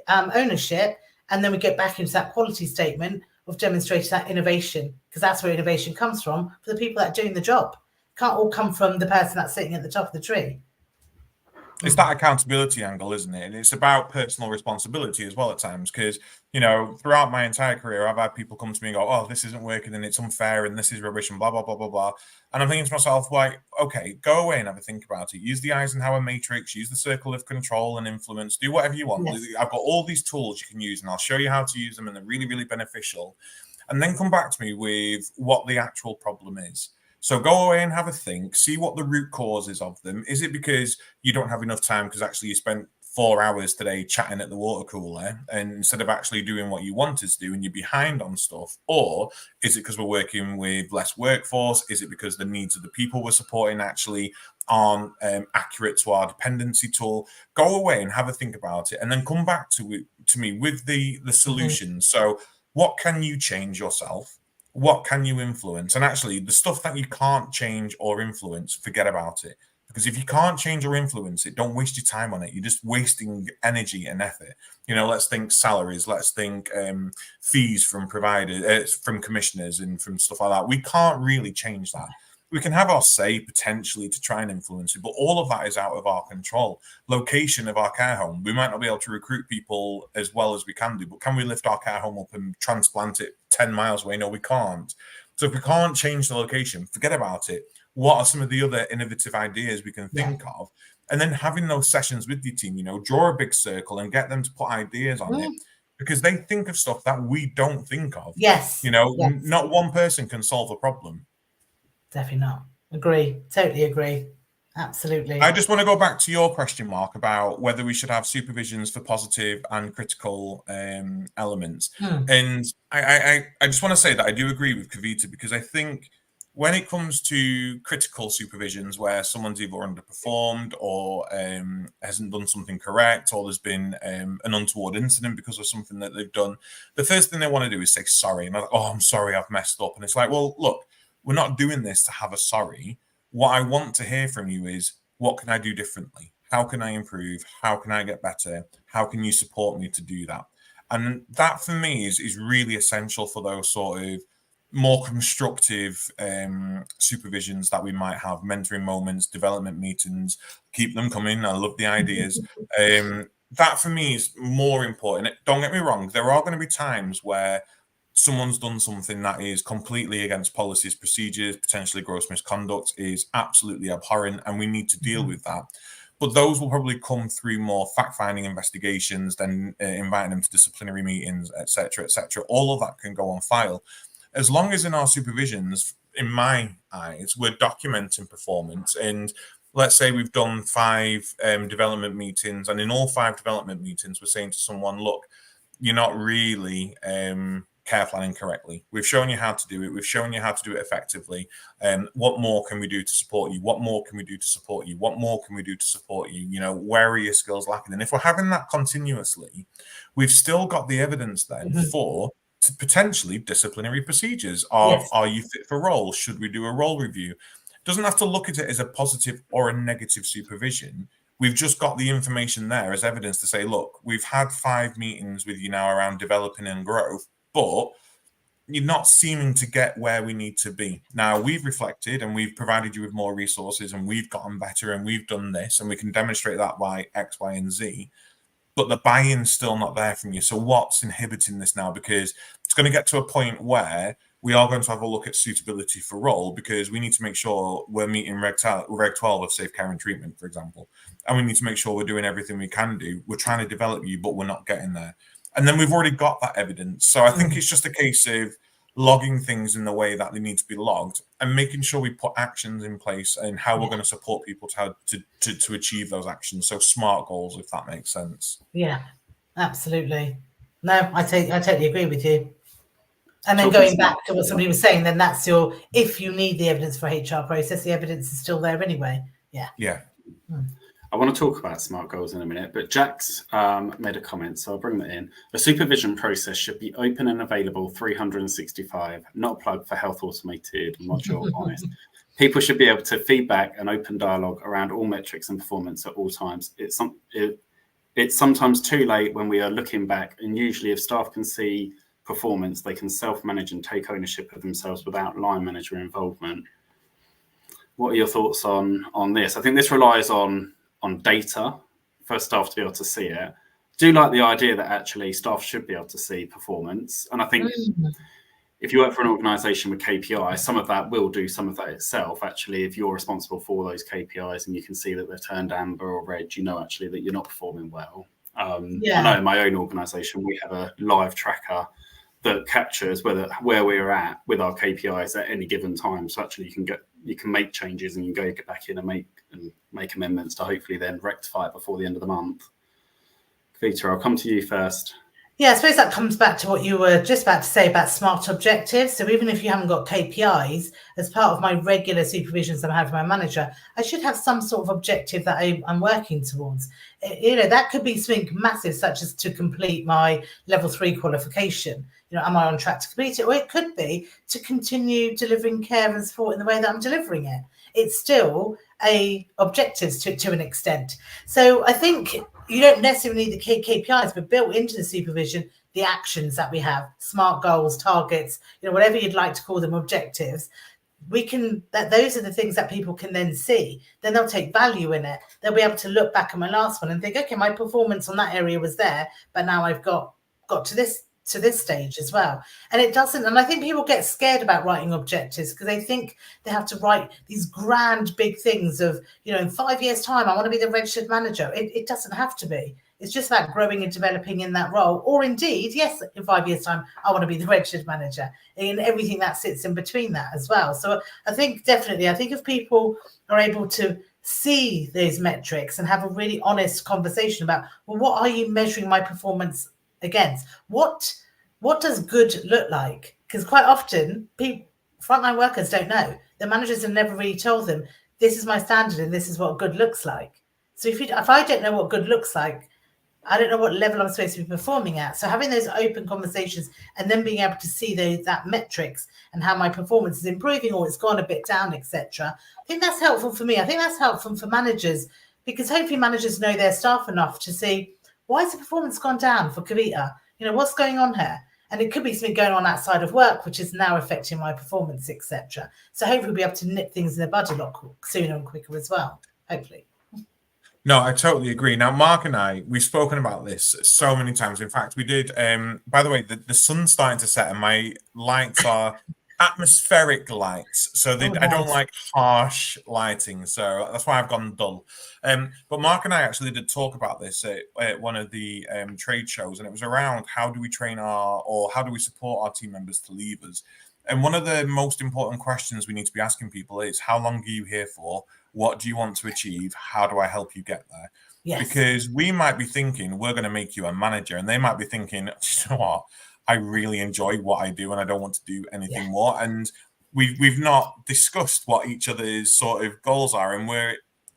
ownership, and then we get back into that quality statement of demonstrating that innovation, because that's where innovation comes from for the people that are doing the job. It can't all come from the person that's sitting at the top of the tree. It's that accountability angle, isn't it? And it's about personal responsibility as well at times, because, you know, throughout my entire career, I've had people come to me and go, oh, this isn't working and it's unfair and this is rubbish and blah, blah, blah, blah, blah. And I'm thinking to myself, like, okay, go away and have a think about it. Use the Eisenhower matrix, use the circle of control and influence, do whatever you want. Yes. I've got all these tools you can use and I'll show you how to use them, and they're really, really beneficial. And then come back to me with what the actual problem is. So go away and have a think, see what the root cause is of them. Is it because you don't have enough time because actually you spent 4 hours today chatting at the water cooler and instead of actually doing what you wanted to do and you're behind on stuff? Or is it because we're working with less workforce? Is it because the needs of the people we're supporting actually aren't accurate to our dependency tool? Go away and have a think about it and then come back to me with the solutions. So what can you change yourself? What can you influence? And actually, the stuff that you can't change or influence, forget about it. Because if you can't change or influence it, don't waste your time on it. You're just wasting energy and effort. You know, let's think salaries. Let's think fees from providers, from commissioners and from stuff like that. We can't really change that. We can have our say potentially to try and influence it, but all of that is out of our control. Location of our care home. We might not be able to recruit people as well as we can do, but can we lift our care home up and transplant it 10 miles away? No, we can't. So if we can't change the location, forget about it. What are some of the other innovative ideas we can think of? And then having those sessions with your team, you know, draw a big circle and get them to put ideas on it, because they think of stuff that we don't think of. Yes. You know, not one person can solve a problem. Definitely not. Agree. Totally agree. Absolutely. I just want to go back to your question, Mark, about whether we should have supervisions for positive and critical elements. And I just want to say that I do agree with Kavita, because I think when it comes to critical supervisions where someone's either underperformed or hasn't done something correct, or there's been an untoward incident because of something that they've done, the first thing they want to do is say sorry. And I'm like, oh, I'm sorry, I've messed up. And it's like, well, look, we're not doing this to have a sorry. What I want to hear from you is, what can I do differently? How can I improve? How can I get better? How can you support me to do that? And that for me is really essential for those sort of more constructive supervisions that we might have, mentoring moments, development meetings. Keep them coming. I love the ideas. That for me is more important. Don't get me wrong. There are going to be times where someone's done something that is completely against policies, procedures, potentially gross misconduct, is absolutely abhorrent, and we need to deal with that. But those will probably come through more fact-finding investigations, then inviting them to disciplinary meetings, etc., etc. All of that can go on file. As long as in our supervisions, in my eyes, we're documenting performance. And let's say we've done 5 development meetings, and in all 5 development meetings, we're saying to someone, look, you're not really care planning correctly. We've shown you how to do it. We've shown you how to do it effectively. What more can we do to support you? What more can we do to support you? What more can we do to support you? You know, where are your skills lacking? And if we're having that continuously, we've still got the evidence then for potentially disciplinary procedures of, are you fit for role? Should we do a role review? Doesn't have to look at it as a positive or a negative supervision. We've just got the information there as evidence to say, look, we've had 5 meetings with you now around developing and growth, but you're not seeming to get where we need to be. Now, we've reflected and we've provided you with more resources and we've gotten better and we've done this, and we can demonstrate that by X, Y, and Z. but the buy-in's still not there from you. So what's inhibiting this now? Because it's going to get to a point where we are going to have a look at suitability for role, because we need to make sure we're meeting Reg 12 of safe care and treatment, for example. And we need to make sure we're doing everything we can do. We're trying to develop you, but we're not getting there. And then we've already got that evidence. So I think it's just a case of logging things in the way that they need to be logged and making sure we put actions in place and how we're going to support people to achieve those actions. So SMART goals, if that makes sense. Yeah, absolutely. No, I totally agree with you. And then going back to what somebody was saying, then that's if you need the evidence for HR process, the evidence is still there anyway. Yeah. Yeah. I want to talk about SMART goals in a minute, but Jack's made a comment, so I'll bring that in. A supervision process should be open and available 365, not a plug for Health Automated module honest. People should be able to feedback and open dialogue around all metrics and performance at all times. It's sometimes too late when we are looking back, and usually if staff can see performance, they can self-manage and take ownership of themselves without line manager involvement. What are your thoughts on this? I think this relies on data for staff to be able to see it. I do like the idea that actually staff should be able to see performance. And I think if you work for an organisation with KPIs, some of that will do some of that itself. Actually, if you're responsible for those KPIs and you can see that they've turned amber or red, you know actually that you're not performing well. I know in my own organisation, we have a live tracker that captures where we're at with our KPIs at any given time. So actually you can make changes and you can get back in and make amendments to hopefully then rectify it before the end of the month. Kavita, I'll come to you first. Yeah, I suppose that comes back to what you were just about to say about SMART objectives. So even if you haven't got KPIs, as part of my regular supervisions that I have with my manager, I should have some sort of objective that I'm working towards. That could be something massive, such as to complete my level 3 qualification. Am I on track to complete it? Or it could be to continue delivering care and support in the way that I'm delivering it. It's still objectives to an extent. So I think you don't necessarily need the KPIs, but built into the supervision, the actions that we have, SMART goals, targets, whatever you'd like to call them, objectives, those are the things that people can then see. Then they'll take value in it. They'll be able to look back at my last one and think, okay, my performance on that area was there, but now I've got to this stage as well. And it doesn't, and I think people get scared about writing objectives because they think they have to write these grand big things of, in 5 years' time, I want to be the registered manager. It doesn't have to be. It's just about growing and developing in that role. Or indeed, yes, in 5 years' time, I want to be the registered manager, and everything that sits in between that as well. So I think if people are able to see those metrics and have a really honest conversation about, well, what are you measuring my performance against? What does good look like? Because quite often frontline workers don't know. The managers have never really told them, this is my standard and this is what good looks like. So if I don't know what good looks like, I don't know what level I'm supposed to be performing at. So having those open conversations and then being able to see that metrics and how my performance is improving or it's gone a bit down, etc. I think that's helpful for me. I think that's helpful for managers, because hopefully managers know their staff enough to see, why has the performance gone down for Kavita? What's going on here? And it could be something going on outside of work, which is now affecting my performance, etc. So hopefully we'll be able to nip things in the bud a lot sooner and quicker as well, hopefully. No, I totally agree. Now, Mark and I, we've spoken about this so many times. In fact, we did, by the way, the sun's starting to set and my lights are atmospheric lights. So nice. I don't like harsh lighting. So that's why I've gone dull. But Mark and I actually did talk about this at one of the trade shows, and it was around how do we how do we support our team members to leave us? And one of the most important questions we need to be asking people is, how long are you here for? What do you want to achieve? How do I help you get there? Yes. Because we might be thinking we're going to make you a manager, and they might be thinking, you know what? I really enjoy what I do and I don't want to do anything more. And we've not discussed what each other's sort of goals are, and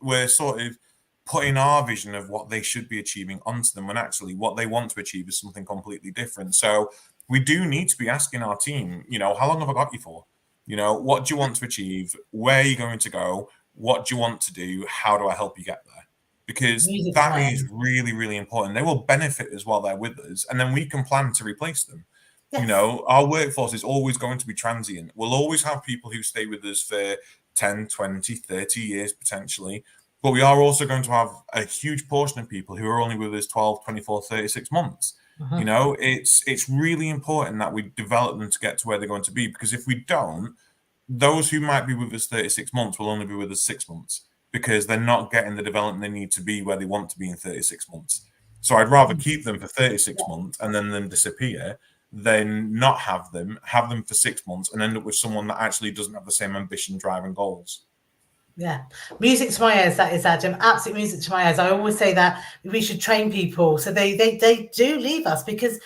we're sort of putting our vision of what they should be achieving onto them, when actually what they want to achieve is something completely different. So we do need to be asking our team, how long have I got you for? What do you want to achieve? Where are you going to go? What do you want to do? How do I help you get there? Because that is really, really important. They will benefit as well there with us, and then we can plan to replace them. Yes. Our workforce is always going to be transient. We'll always have people who stay with us for 10, 20, 30 years potentially. But we are also going to have a huge portion of people who are only with us 12, 24, 36 months. You know, it's really important that we develop them to get to where they're going to be, because if we don't, those who might be with us 36 months will only be with us 6 months, because they're not getting the development they need to be where they want to be in 36 months. So I'd rather keep them for 36 months and then them disappear than not have them for 6 months and end up with someone that actually doesn't have the same ambition, drive, and goals. Yeah, music to my ears, that is, Adam. Absolute music to my ears. I always say that we should train people so they do leave us, because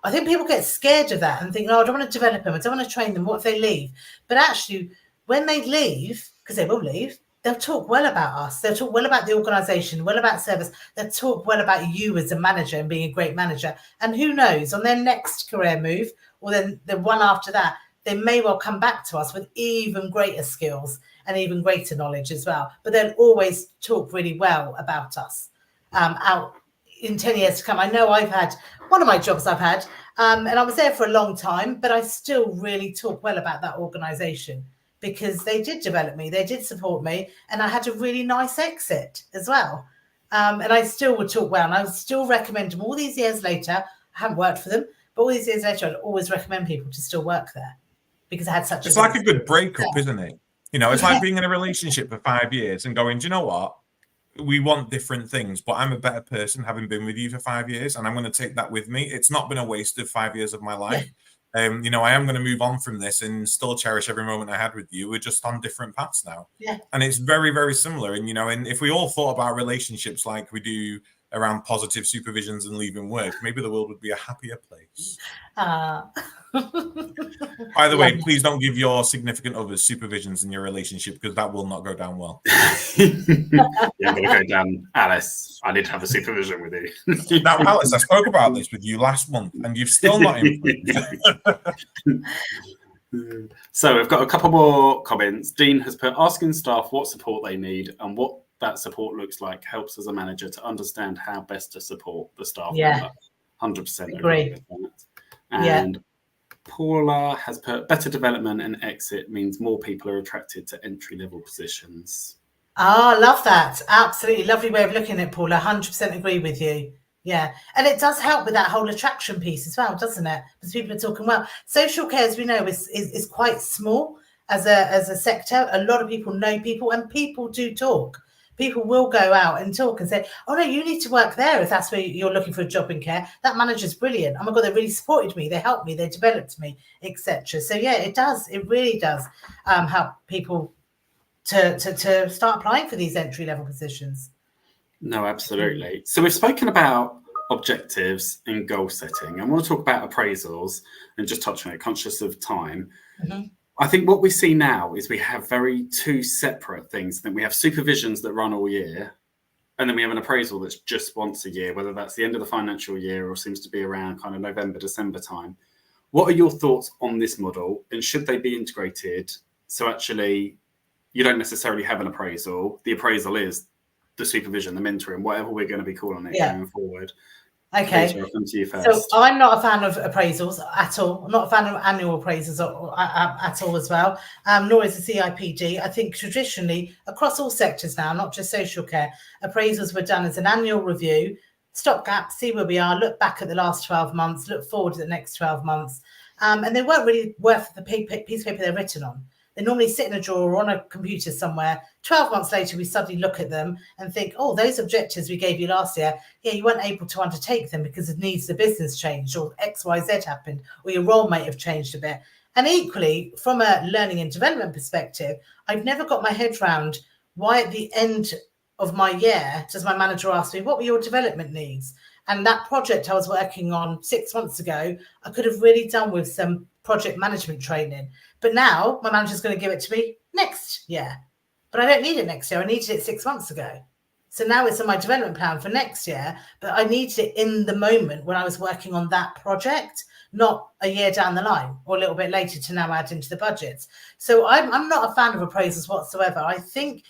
I think people get scared of that and think, no, I don't want to develop them, I don't want to train them. What if they leave? But actually, when they leave, because they will leave, they'll talk well about us. They'll talk well about the organisation, well about service. They'll talk well about you as a manager and being a great manager. And who knows, on their next career move, or then the one after that, they may well come back to us with even greater skills and even greater knowledge as well. But they'll always talk really well about us out in 10 years to come. I know I've had one of my jobs I've had, and I was there for a long time, but I still really talk well about that organisation, because they did develop me, they did support me, and I had a really nice exit as well. And I still would talk well, and I would still recommend them all these years later. I haven't worked for them, but all these years later, I'd always recommend people to still work there, because I had such It's like a good breakup, isn't it? You know, it's like being in a relationship for 5 years and going, do you know what? We want different things, but I'm a better person having been with you for 5 years, and I'm going to take that with me. It's not been a waste of 5 years of my life. You know, I am going to move on from this and still cherish every moment I had with you. We're just on different paths now. Yeah. And it's very, very similar. And, you know, and if we all thought about relationships like we do around positive supervisions and leaving work, maybe the world would be a happier place. By the way, please don't give your significant others supervisions in your relationship, because that will not go down well. Yeah, I'm going to go down, Alice. I need to have a supervision with you. Now, Alice, I spoke about this with you last month, and you've still not improved. So we've got a couple more comments. Dean has put, asking staff what support they need and what that support looks like helps as a manager to understand how best to support the staff member. 100% agree with that. And Paula has put, better development and exit means more people are attracted to entry-level positions. I love that. Absolutely lovely way of looking at it, Paula. 100% agree with you. Yeah. And it does help with that whole attraction piece as well, doesn't it? Because people are talking well. Social care, as we know, is quite small as a sector. A lot of people know people, and people do talk. People will go out and talk and say, oh, no, you need to work there if that's where you're looking for a job in care. That manager's brilliant. Oh, my God, they really supported me. They helped me. They developed me, etc. So, yeah, it does. It really does help people to start applying for these entry-level positions. No, absolutely. So we've spoken about objectives and goal setting. I want to talk about appraisals and just touch on it, conscious of time. I think what we see now is we have two separate things. Then we have supervisions that run all year, and then we have an appraisal that's just once a year, whether that's the end of the financial year or seems to be around kind of November, December time. What are your thoughts on this model, and should they be integrated? So actually, you don't necessarily have an appraisal. The appraisal is the supervision, the mentoring, whatever we're going to be calling it going forward. Okay. Kavita, I'll come to you first. So I'm not a fan of appraisals at all. I'm not a fan of annual appraisals at all as well, nor is the CIPD. I think traditionally, across all sectors now, not just social care, appraisals were done as an annual review, stopgap, see where we are, look back at the last 12 months, look forward to the next 12 months. And they weren't really worth the piece of paper they're written on. They normally sit in a drawer or on a computer somewhere. 12 months later, we suddenly look at them and think, oh, those objectives we gave you last year, you weren't able to undertake them because the needs of the business changed, or X, Y, Z happened, or your role might have changed a bit. And equally, from a learning and development perspective, I've never got my head around why at the end of my year does my manager ask me, what were your development needs? And that project I was working on 6 months ago, I could have really done with some project management training. But now my manager's going to give it to me next year. But I don't need it next year. I needed it 6 months ago. So now it's in my development plan for next year. But I needed it in the moment when I was working on that project, not a year down the line or a little bit later to now add into the budgets. So I'm not a fan of appraisals whatsoever. I think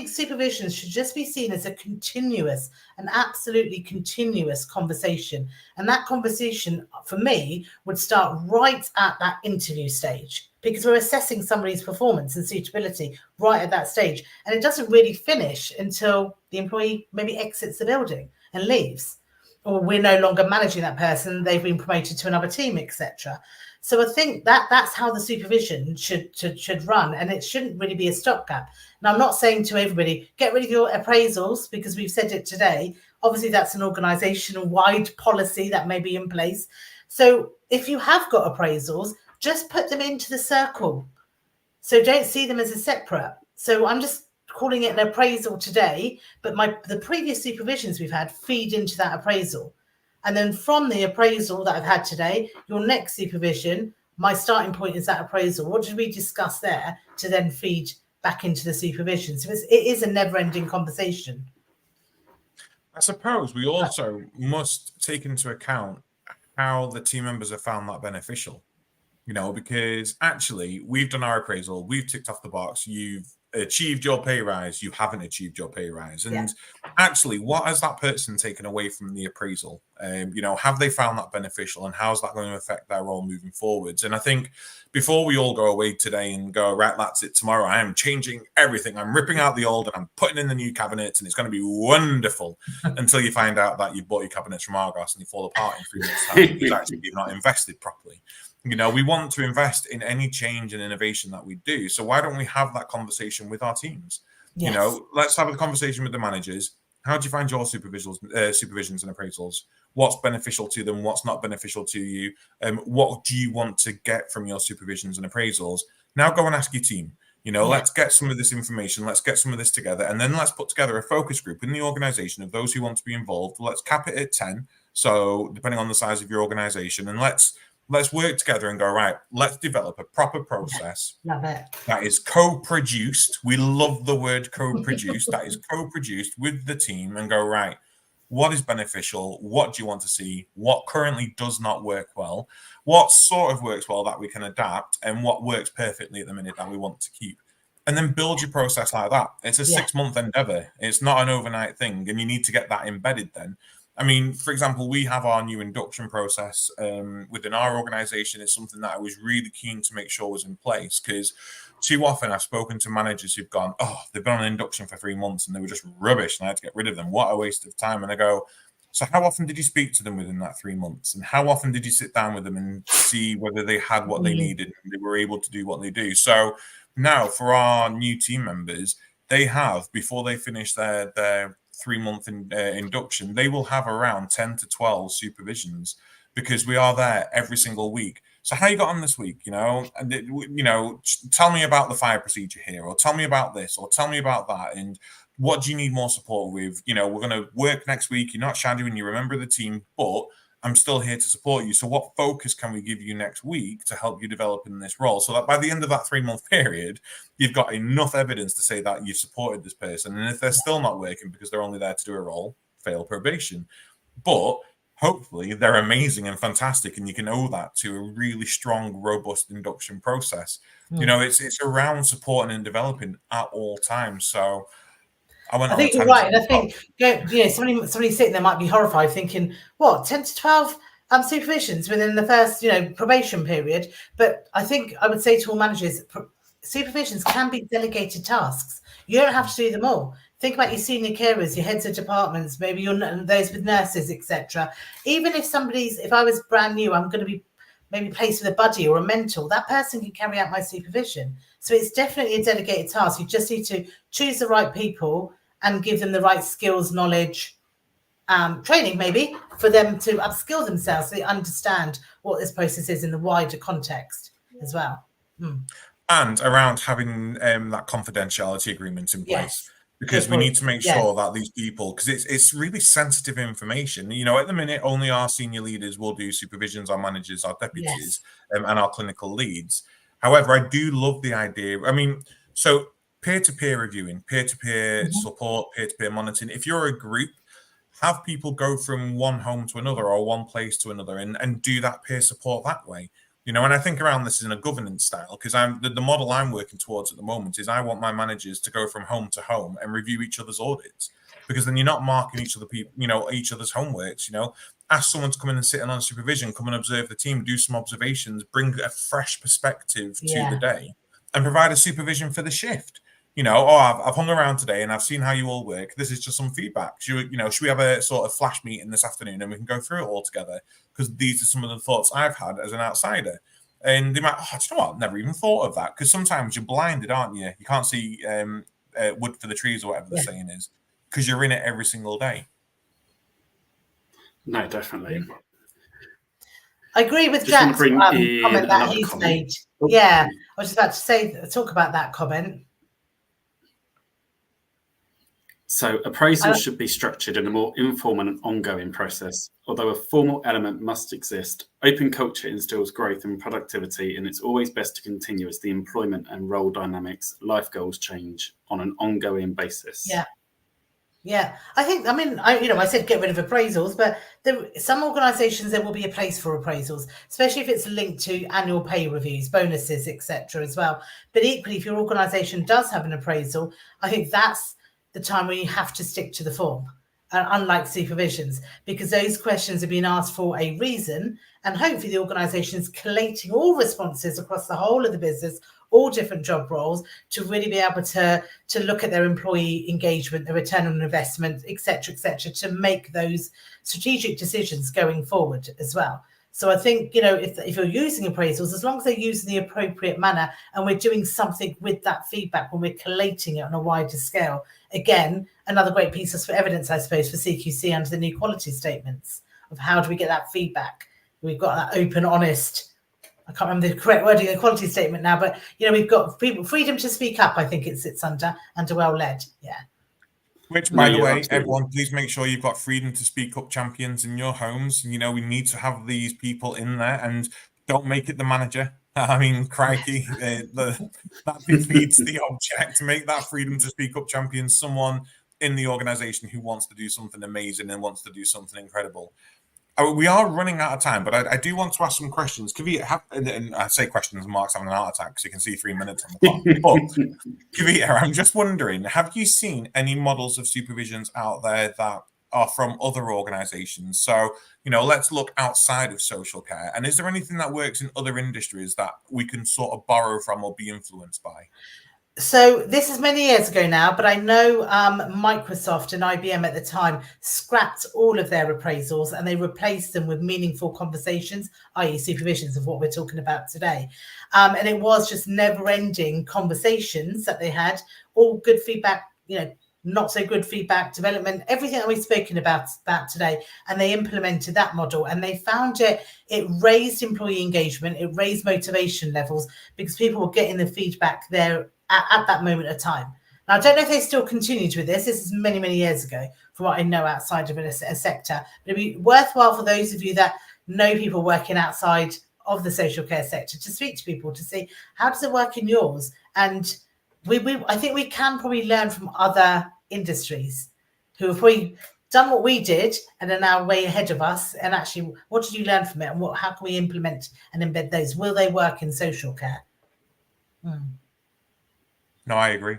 supervision should just be seen as an absolutely continuous conversation. And that conversation, for me, would start right at that interview stage. because we're assessing somebody's performance and suitability right at that stage. And it doesn't really finish until the employee maybe exits the building and leaves, or we're no longer managing that person, they've been promoted to another team, etc. So I think that's how the supervision should run, and it shouldn't really be a stopgap. And I'm not saying to everybody, get rid of your appraisals, because we've said it today. Obviously, that's an organizational-wide policy that may be in place. So if you have got appraisals, just put them into the circle. So don't see them as a separate. So I'm just calling it an appraisal today, but the previous supervisions we've had feed into that appraisal. And then from the appraisal that I've had today, your next supervision, my starting point is that appraisal. What did we discuss there to then feed back into the supervision? So it is a never-ending conversation. I suppose we also must take into account how the team members have found that beneficial, because actually we've done our appraisal, we've ticked off the box, you've achieved your pay rise, you haven't achieved your pay rise. And actually, what has that person taken away from the appraisal? Have they found that beneficial, and how's that going to affect their role moving forwards? And I think before we all go away today and go, right, that's it, tomorrow I am changing everything, I'm ripping out the old and I'm putting in the new cabinets and it's going to be wonderful, until you find out that you've bought your cabinets from Argos and you fall apart in 3 months' time because actually you've not invested properly. We want to invest in any change and innovation that we do. So why don't we have that conversation with our teams? Yes. Let's have a conversation with the managers. How do you find your supervisions and appraisals? What's beneficial to them? What's not beneficial to you? What do you want to get from your supervisions and appraisals? Now go and ask your team. Let's get some of this information. Let's get some of this together. And then let's put together a focus group in the organization of those who want to be involved. Let's cap it at 10. So depending on the size of your organization, and let's work together and go, right, let's develop a proper process that is co-produced. We love the word co-produced. That is co-produced with the team, and go, right, what is beneficial? What do you want to see? What currently does not work well? What sort of works well that we can adapt, and what works perfectly at the minute that we want to keep? And then build your process like that. It's a 6-month endeavor. It's not an overnight thing, and you need to get that embedded then. I mean, for example, we have our new induction process within our organization. It's something that I was really keen to make sure was in place, because too often I've spoken to managers who've gone, they've been on induction for 3 months and they were just rubbish and I had to get rid of them. What a waste of time. And I go, so how often did you speak to them within that 3 months? And how often did you sit down with them and see whether they had what they needed and they were able to do what they do? So now for our new team members, they have, before they finish their 3-month induction, they will have around 10 to 12 supervisions, because we are there every single week. So how you got on this week? Tell me about the fire procedure here, or tell me about this, or tell me about that, and what do you need more support with? We're going to work next week. You're not shadowing, you remember the team, but I'm still here to support you. So what focus can we give you next week to help you develop in this role, so that by the end of that 3-month period, you've got enough evidence to say that you've supported this person. And if they're still not working because they're only there to do a role, fail probation. But hopefully they're amazing and fantastic, and you can owe that to a really strong, robust induction process. It's around supporting and developing at all times. So I think you're right. And I think, somebody sitting there might be horrified thinking, what, 10 to 12 supervisions within the first, probation period. But I think I would say to all managers, supervisions can be delegated tasks. You don't have to do them all. Think about your senior carers, your heads of departments, maybe those with nurses, etc. Even if I was brand new, I'm going to be maybe placed with a buddy or a mentor, that person can carry out my supervision. So it's definitely a delegated task. You just need to choose the right people and give them the right skills, knowledge, training maybe, for them to upskill themselves so they understand what this process is in the wider context as well. And around having that confidentiality agreement in place. Because we need to make sure that these people, because it's really sensitive information. At the minute, only our senior leaders will do supervisions, our managers, our deputies, and our clinical leads. However, I do love the idea. I mean, so peer-to-peer reviewing, peer-to-peer support, peer-to-peer monitoring. If you're a group, have people go from one home to another or one place to another and do that peer support that way. You know, when I think around this in a governance style, because I'm the model I'm working towards at the moment is I want my managers to go from home to home and review each other's audits, because then you're not marking each other's homeworks. You know, ask someone to come in and sit in on supervision, come and observe the team, do some observations, bring a fresh perspective to the day, and provide a supervision for the shift. You know, I've hung around today and I've seen how you all work. This is just some feedback. Should we have a sort of flash meeting this afternoon and we can go through it all together? Because these are some of the thoughts I've had as an outsider. And they might, do you know what? I've never even thought of that. Because sometimes you're blinded, aren't you? You can't see wood for the trees or whatever the saying is, because you're in it every single day. No, definitely. I agree with Jack's comment that he's made. Yeah, I was just about to talk about that comment. So appraisals should be structured in a more informal and ongoing process. Although a formal element must exist, open culture instills growth and productivity, and it's always best to continue as the employment and role dynamics, life goals change on an ongoing basis. Yeah. I said get rid of appraisals, but some organisations there will be a place for appraisals, especially if it's linked to annual pay reviews, bonuses, etc. as well. But equally, if your organisation does have an appraisal, I think that's the time where you have to stick to the form, unlike supervisions, because those questions are being asked for a reason, and hopefully the organisation is collating all responses across the whole of the business, all different job roles, to really be able to look at their employee engagement, their return on investment, etc., to make those strategic decisions going forward as well. So I think, if you're using appraisals, as long as they're used in the appropriate manner and we're doing something with that feedback when we're collating it on a wider scale, again, another great piece of evidence, I suppose, for CQC under the new quality statements of how do we get that feedback. We've got that open, honest, I can't remember the correct wording of the quality statement now, but, we've got people freedom to speak up, I think it sits under well-led, Which, by the way, everyone, please make sure you've got freedom to speak up champions in your homes. We need to have these people in there, and don't make it the manager. I mean, crikey, that defeats the object. To make that freedom to speak up champion someone in the organization who wants to do something amazing and wants to do something incredible. We are running out of time, but I do want to ask some questions. Kavita, and I say questions, Mark's having an heart attack because you can see 3 minutes on the clock. But Kavita, I'm just wondering, have you seen any models of supervisions out there that are from other organizations? So, let's look outside of social care. And is there anything that works in other industries that we can sort of borrow from or be influenced by? So this is many years ago now, but I know Microsoft and IBM at the time scrapped all of their appraisals and they replaced them with meaningful conversations, i.e. supervisions of what we're talking about today. And it was just never-ending conversations that they had, all good feedback, not so good feedback, development, everything that we've spoken about today. And they implemented that model and they found it raised employee engagement, it raised motivation levels because people were getting the feedback there at that moment of time. Now, I don't know if they still continued with this. This is many, many years ago, from what I know outside of a sector. But it'd be worthwhile for those of you that know people working outside of the social care sector to speak to people to see how does it work in yours. And I think we can probably learn from other industries who have probably done what we did and are now way ahead of us. And actually, what did you learn from it? And how can we implement and embed those? Will they work in social care? No, I agree.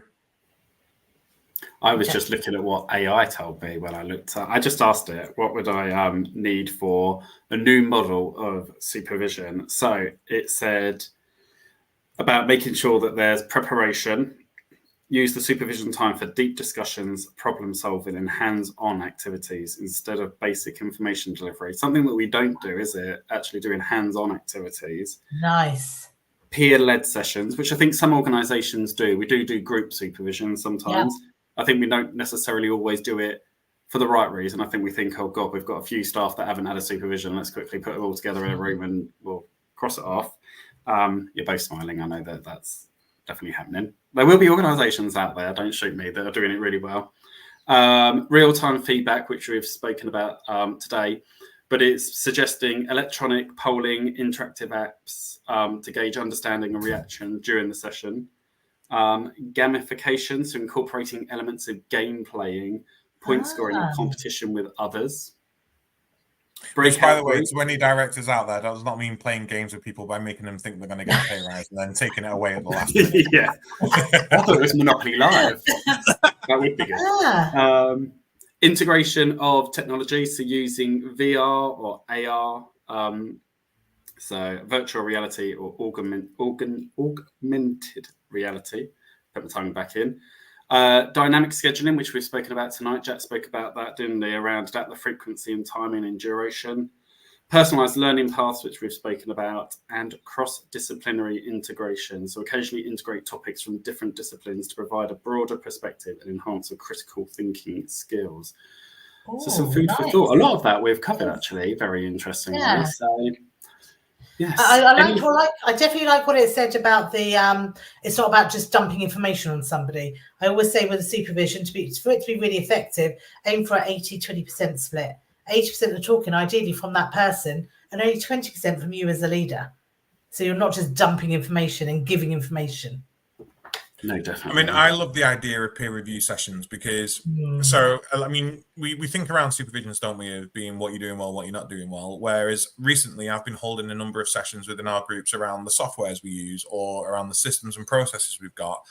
I was just looking at what AI told me when I looked at. I just asked it, what would I need for a new model of supervision? So it said about making sure that there's preparation, use the supervision time for deep discussions, problem solving, and hands-on activities instead of basic information delivery. Something that we don't do, is it? Actually doing hands-on activities. Nice. Peer-led sessions, which I think some organisations do. We do group supervision sometimes. Yeah. I think we don't necessarily always do it for the right reason. I think we think, oh God, we've got a few staff that haven't had a supervision. Let's quickly put them all together in a room and we'll cross it off. You're both smiling. I know that's definitely happening. There will be organisations out there, don't shoot me, that are doing it really well. Real-time feedback, which we've spoken about today, but it's suggesting electronic polling, interactive apps to gauge understanding and reaction during the session. Gamification, so incorporating elements of game playing, point scoring and competition with others. Which, by the way, to any directors out there, does not mean playing games with people by making them think they're going to get a pay rise and then taking it away at the last minute. Yeah. I thought it was Monopoly Live. That would be good. Integration of technology, so using VR or AR, so virtual reality or augmented reality. Put my tongue back in. Dynamic scheduling, which we've spoken about tonight. Jack spoke about that, didn't they? Around that, the frequency and timing and duration. Personalized learning paths, which we've spoken about, and cross-disciplinary integration. So occasionally integrate topics from different disciplines to provide a broader perspective and enhance our critical thinking skills. So some food for thought. A lot of that we've covered, actually, very interestingly. Yeah. So, yes. I definitely like what it said about the it's not about just dumping information on somebody. I always say with the supervision, for it to be really effective, aim for an 80-20% split. 80% of talking ideally from that person and only 20% from you as a leader. So you're not just dumping information and giving information. No, definitely. I mean, I love the idea of peer review sessions because, so, I mean, we think around supervisions, don't we, of being what you're doing well, what you're not doing well. Whereas recently I've been holding a number of sessions within our groups around the softwares we use or around the systems and processes we've got.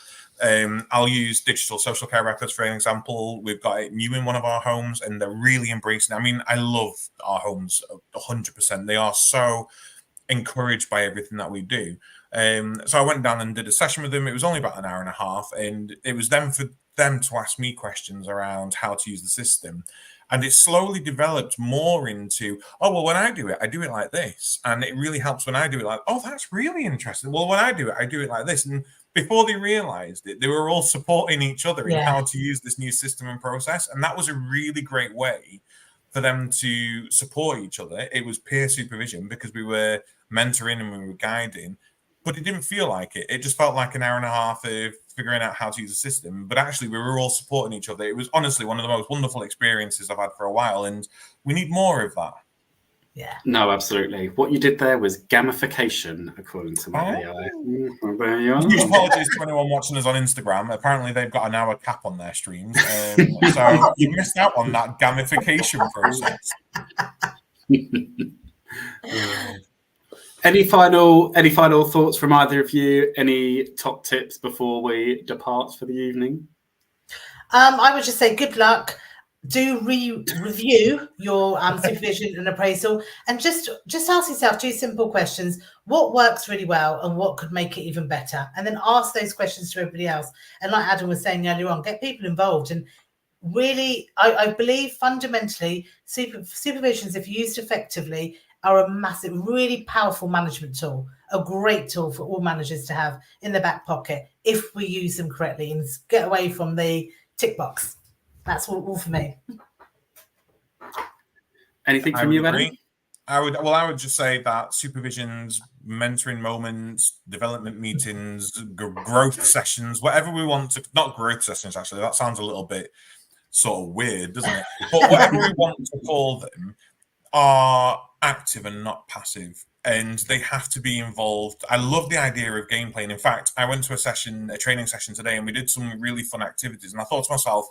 I'll use digital social care records for an example. We've got it new in one of our homes and they're really embracing it. I mean, I love our homes 100%. They are so encouraged by everything that we do. So I went down and did a session with them. It was only about an hour and a half, and it was then for them to ask me questions around how to use the system. And it slowly developed more into, oh, well, when I do it like this. And it really helps when I do it like, oh, that's really interesting. Well, when I do it like this. And before they realized it, they were all supporting each other in how to use this new system and process. And that was a really great way for them to support each other. It was peer supervision because we were mentoring and we were guiding. But it didn't feel like it. It just felt like an hour and a half of figuring out how to use the system. But actually, we were all supporting each other. It was honestly one of the most wonderful experiences I've had for a while. And we need more of that. Yeah. No, absolutely. What you did there was gamification, according to my AI. There you are. Huge apologies to anyone watching us on Instagram. Apparently, they've got an hour cap on their streams. So you missed out on that gamification process. Any final thoughts from either of you? Any top tips before we depart for the evening? I would just say good luck. Do review your supervision and appraisal, and just ask yourself 2 simple questions: what works really well, and what could make it even better? And then ask those questions to everybody else. And like Adam was saying earlier on, get people involved. And really, I believe fundamentally, supervisions, if used effectively, are a massive, really powerful management tool, a great tool for all managers to have in the back pocket if we use them correctly and get away from the tick box. That's all for me. Anything from you, Adam? I would just say that supervisions, mentoring moments, development meetings, growth sessions, whatever we want to, not growth sessions, actually, that sounds a little bit sort of weird, doesn't it? But whatever we want to call them are active and not passive. And they have to be involved. I love the idea of game playing. In fact, I went to a training session today, and we did some really fun activities. And I thought to myself,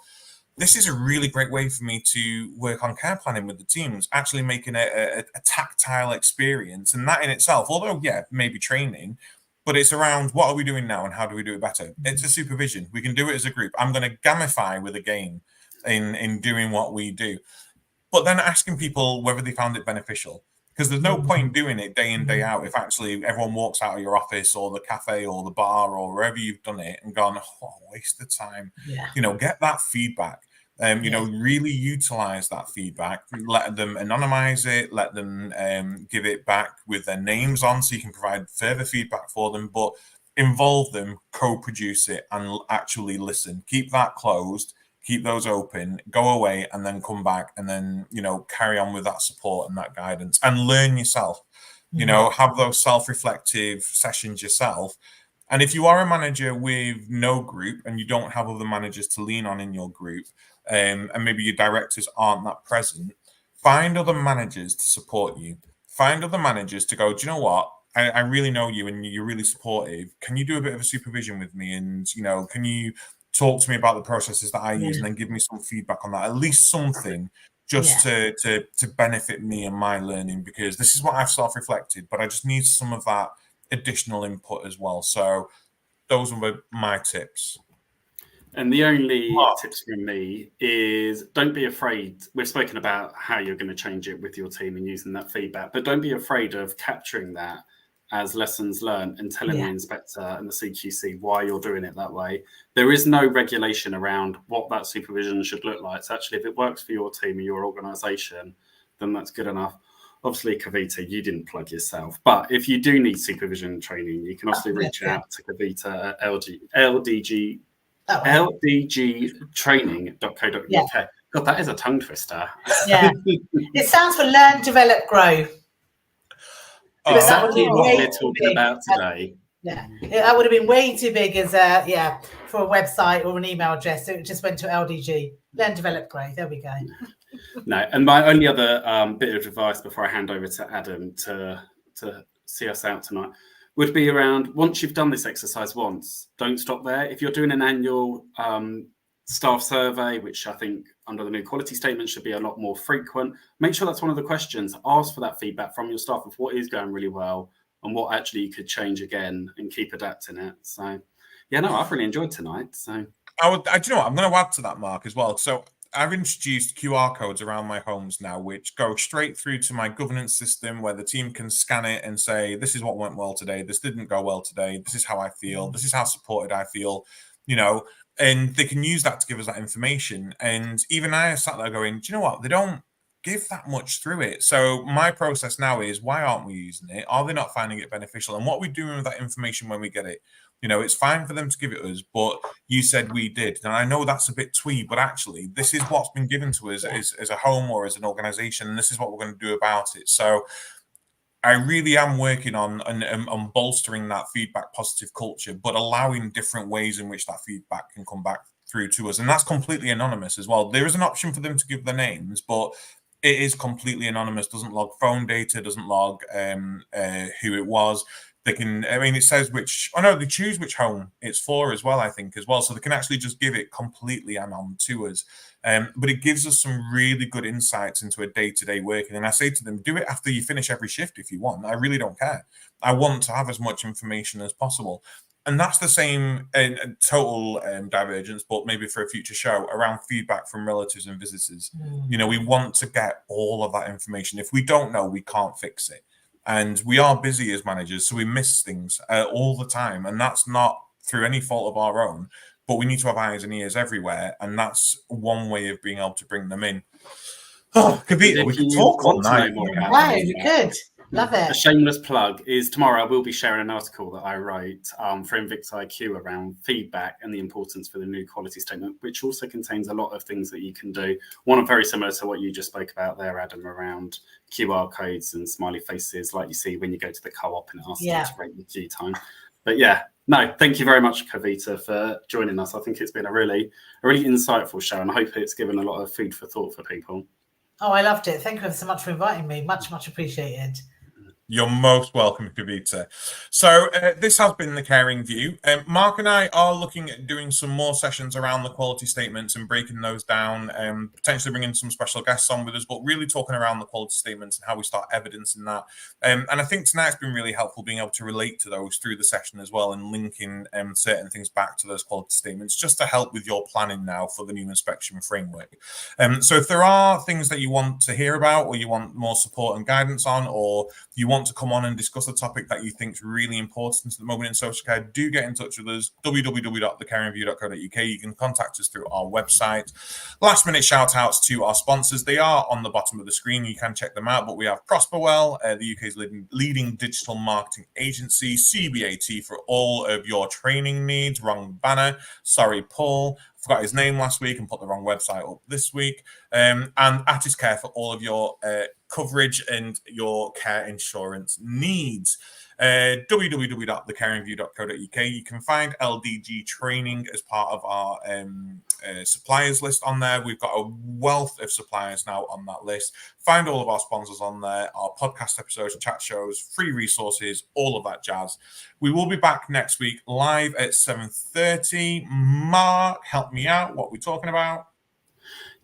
this is a really great way for me to work on care planning with the teams, actually making a tactile experience. And that in itself, although, maybe training, but it's around what are we doing now and how do we do it better? It's a supervision. We can do it as a group. I'm going to gamify with a game in doing what we do. But then asking people whether they found it beneficial. Because there's no point doing it day in, day out if actually everyone walks out of your office or the cafe or the bar or wherever you've done it and gone, waste of time. Yeah. Get that feedback. Really utilize that feedback. Let them anonymize it. Let them give it back with their names on so you can provide further feedback for them. But involve them, co-produce it, and actually listen. Keep that closed. Keep those open, go away, and then come back and then, carry on with that support and that guidance and learn yourself, have those self-reflective sessions yourself. And if you are a manager with no group and you don't have other managers to lean on in your group, and maybe your directors aren't that present, find other managers to support you. Find other managers to go, do you know what? I really know you and you're really supportive. Can you do a bit of a supervision with me? And, can you talk to me about the processes that I use and then give me some feedback on that, at least something, just to benefit me and my learning, because this is what I've self-reflected, but I just need some of that additional input as well. So those were my tips. And the only tips from me is don't be afraid. We've spoken about how you're going to change it with your team and using that feedback, but don't be afraid of capturing that as lessons learned and telling the inspector and the CQC why you're doing it that way. There is no regulation around what that supervision should look like. So actually, if it works for your team and your organisation, then that's good enough. Obviously, Kavita, you didn't plug yourself, but if you do need supervision training, you can also reach out to Kavita at ldgtraining.co.uk. God, that is a tongue twister. Yeah. It stands for Learn, Develop, Grow. Exactly what we're talking about today. Yeah, that would have been way too big as for a website or an email address. So it just went to LDG. Learn, Develop, Grow. There we go. No, and my only other bit of advice before I hand over to Adam to see us out tonight would be around, once you've done this exercise once, don't stop there. If you're doing an annual staff survey, which I think under the new quality statement should be a lot more frequent, make sure that's one of the questions. Ask for that feedback from your staff of what is going really well and what actually you could change again and keep adapting it. So, yeah, no, I've really enjoyed tonight. So, do you know what? I'm going to add to that, Mark, as well. So I've introduced QR codes around my homes now, which go straight through to my governance system, where the team can scan it and say, this is what went well today. This didn't go well today. This is how I feel. This is how supported I feel, and they can use that to give us that information. And even I sat there going, do you know what? They don't give that much through it. So my process now is, why aren't we using it? Are they not finding it beneficial? And what are we doing with that information when we get it? It's fine for them to give it us, but you said we did. And I know that's a bit twee, but actually this is what's been given to us as a home or as an organization. And this is what we're going to do about it. So I really am working on bolstering that feedback positive culture, but allowing different ways in which that feedback can come back through to us. And that's completely anonymous as well. There is an option for them to give their names, but it is completely anonymous, doesn't log phone data, doesn't log who it was. They can, it says they choose which home it's for as well, I think, as well. So they can actually just give it completely anon to us. But it gives us some really good insights into a day-to-day working. And I say to them, do it after you finish every shift if you want. I really don't care. I want to have as much information as possible. And that's the same total divergence, but maybe for a future show, around feedback from relatives and visitors. We want to get all of that information. If we don't know, we can't fix it. And we are busy as managers, so we miss things all the time. And that's not through any fault of our own, but we need to have eyes and ears everywhere. And that's one way of being able to bring them in. Oh, Kavita, we could talk all night. Wow, you could. Love it. A shameless plug is tomorrow I will be sharing an article that I wrote for Invicta IQ around feedback and the importance for the new quality statement, which also contains a lot of things that you can do. One very similar to what you just spoke about there, Adam, around QR codes and smiley faces like you see when you go to the co-op and it asks you to rate your queue time. But thank you very much, Kavita, for joining us. I think it's been a really insightful show, and I hope it's given a lot of food for thought for people. Oh, I loved it. Thank you so much for inviting me. Much, much appreciated. You're most welcome, Kavita. So this has been The Caring View. Mark and I are looking at doing some more sessions around the quality statements and breaking those down, potentially bringing some special guests on with us, but really talking around the quality statements and how we start evidencing that. And I think tonight's been really helpful, being able to relate to those through the session as well, and linking certain things back to those quality statements, just to help with your planning now for the new inspection framework. So if there are things that you want to hear about, or you want more support and guidance on, or you want to come on and discuss a topic that you think is really important at the moment in social care, do get in touch with us. www.thecaringview.co.uk. You can contact us through our website. Last minute shout outs to our sponsors. They are on the bottom of the screen. You can check them out, but we have Prosperwell, the UK's leading digital marketing agency, CBAT for all of your training needs. Wrong banner. Sorry, Paul. Forgot his name last week and put the wrong website up this week. And Attis Care for all of your coverage and your care insurance needs. www.thecaringview.co.uk. You can find LDG training as part of our suppliers list on there. We've got a wealth of suppliers now on that list. Find all of our sponsors on there, our podcast episodes, chat shows, free resources, all of that jazz. We will be back next week live at 7:30. Mark, help me out. What are we talking about?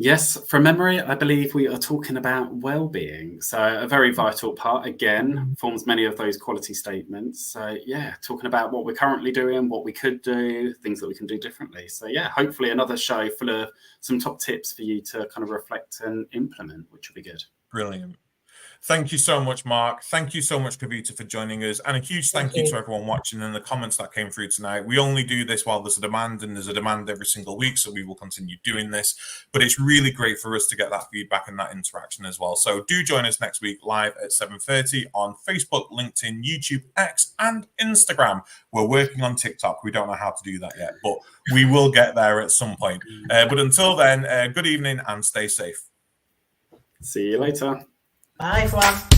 Yes, from memory, I believe we are talking about well-being. So a very vital part, again, forms many of those quality statements. So yeah, talking about what we're currently doing, what we could do, things that we can do differently. So yeah, hopefully another show full of some top tips for you to kind of reflect and implement, which will be good. Brilliant. Thank you so much, Mark. Thank you so much, Kavita, for joining us. And a huge thank you to everyone watching and the comments that came through tonight. We only do this while there's a demand, and there's a demand every single week, so we will continue doing this. But it's really great for us to get that feedback and that interaction as well. So do join us next week live at 7:30 on Facebook, LinkedIn, YouTube, X, and Instagram. We're working on TikTok. We don't know how to do that yet, but we will get there at some point. But until then, good evening and stay safe. See you later. Bye, everyone.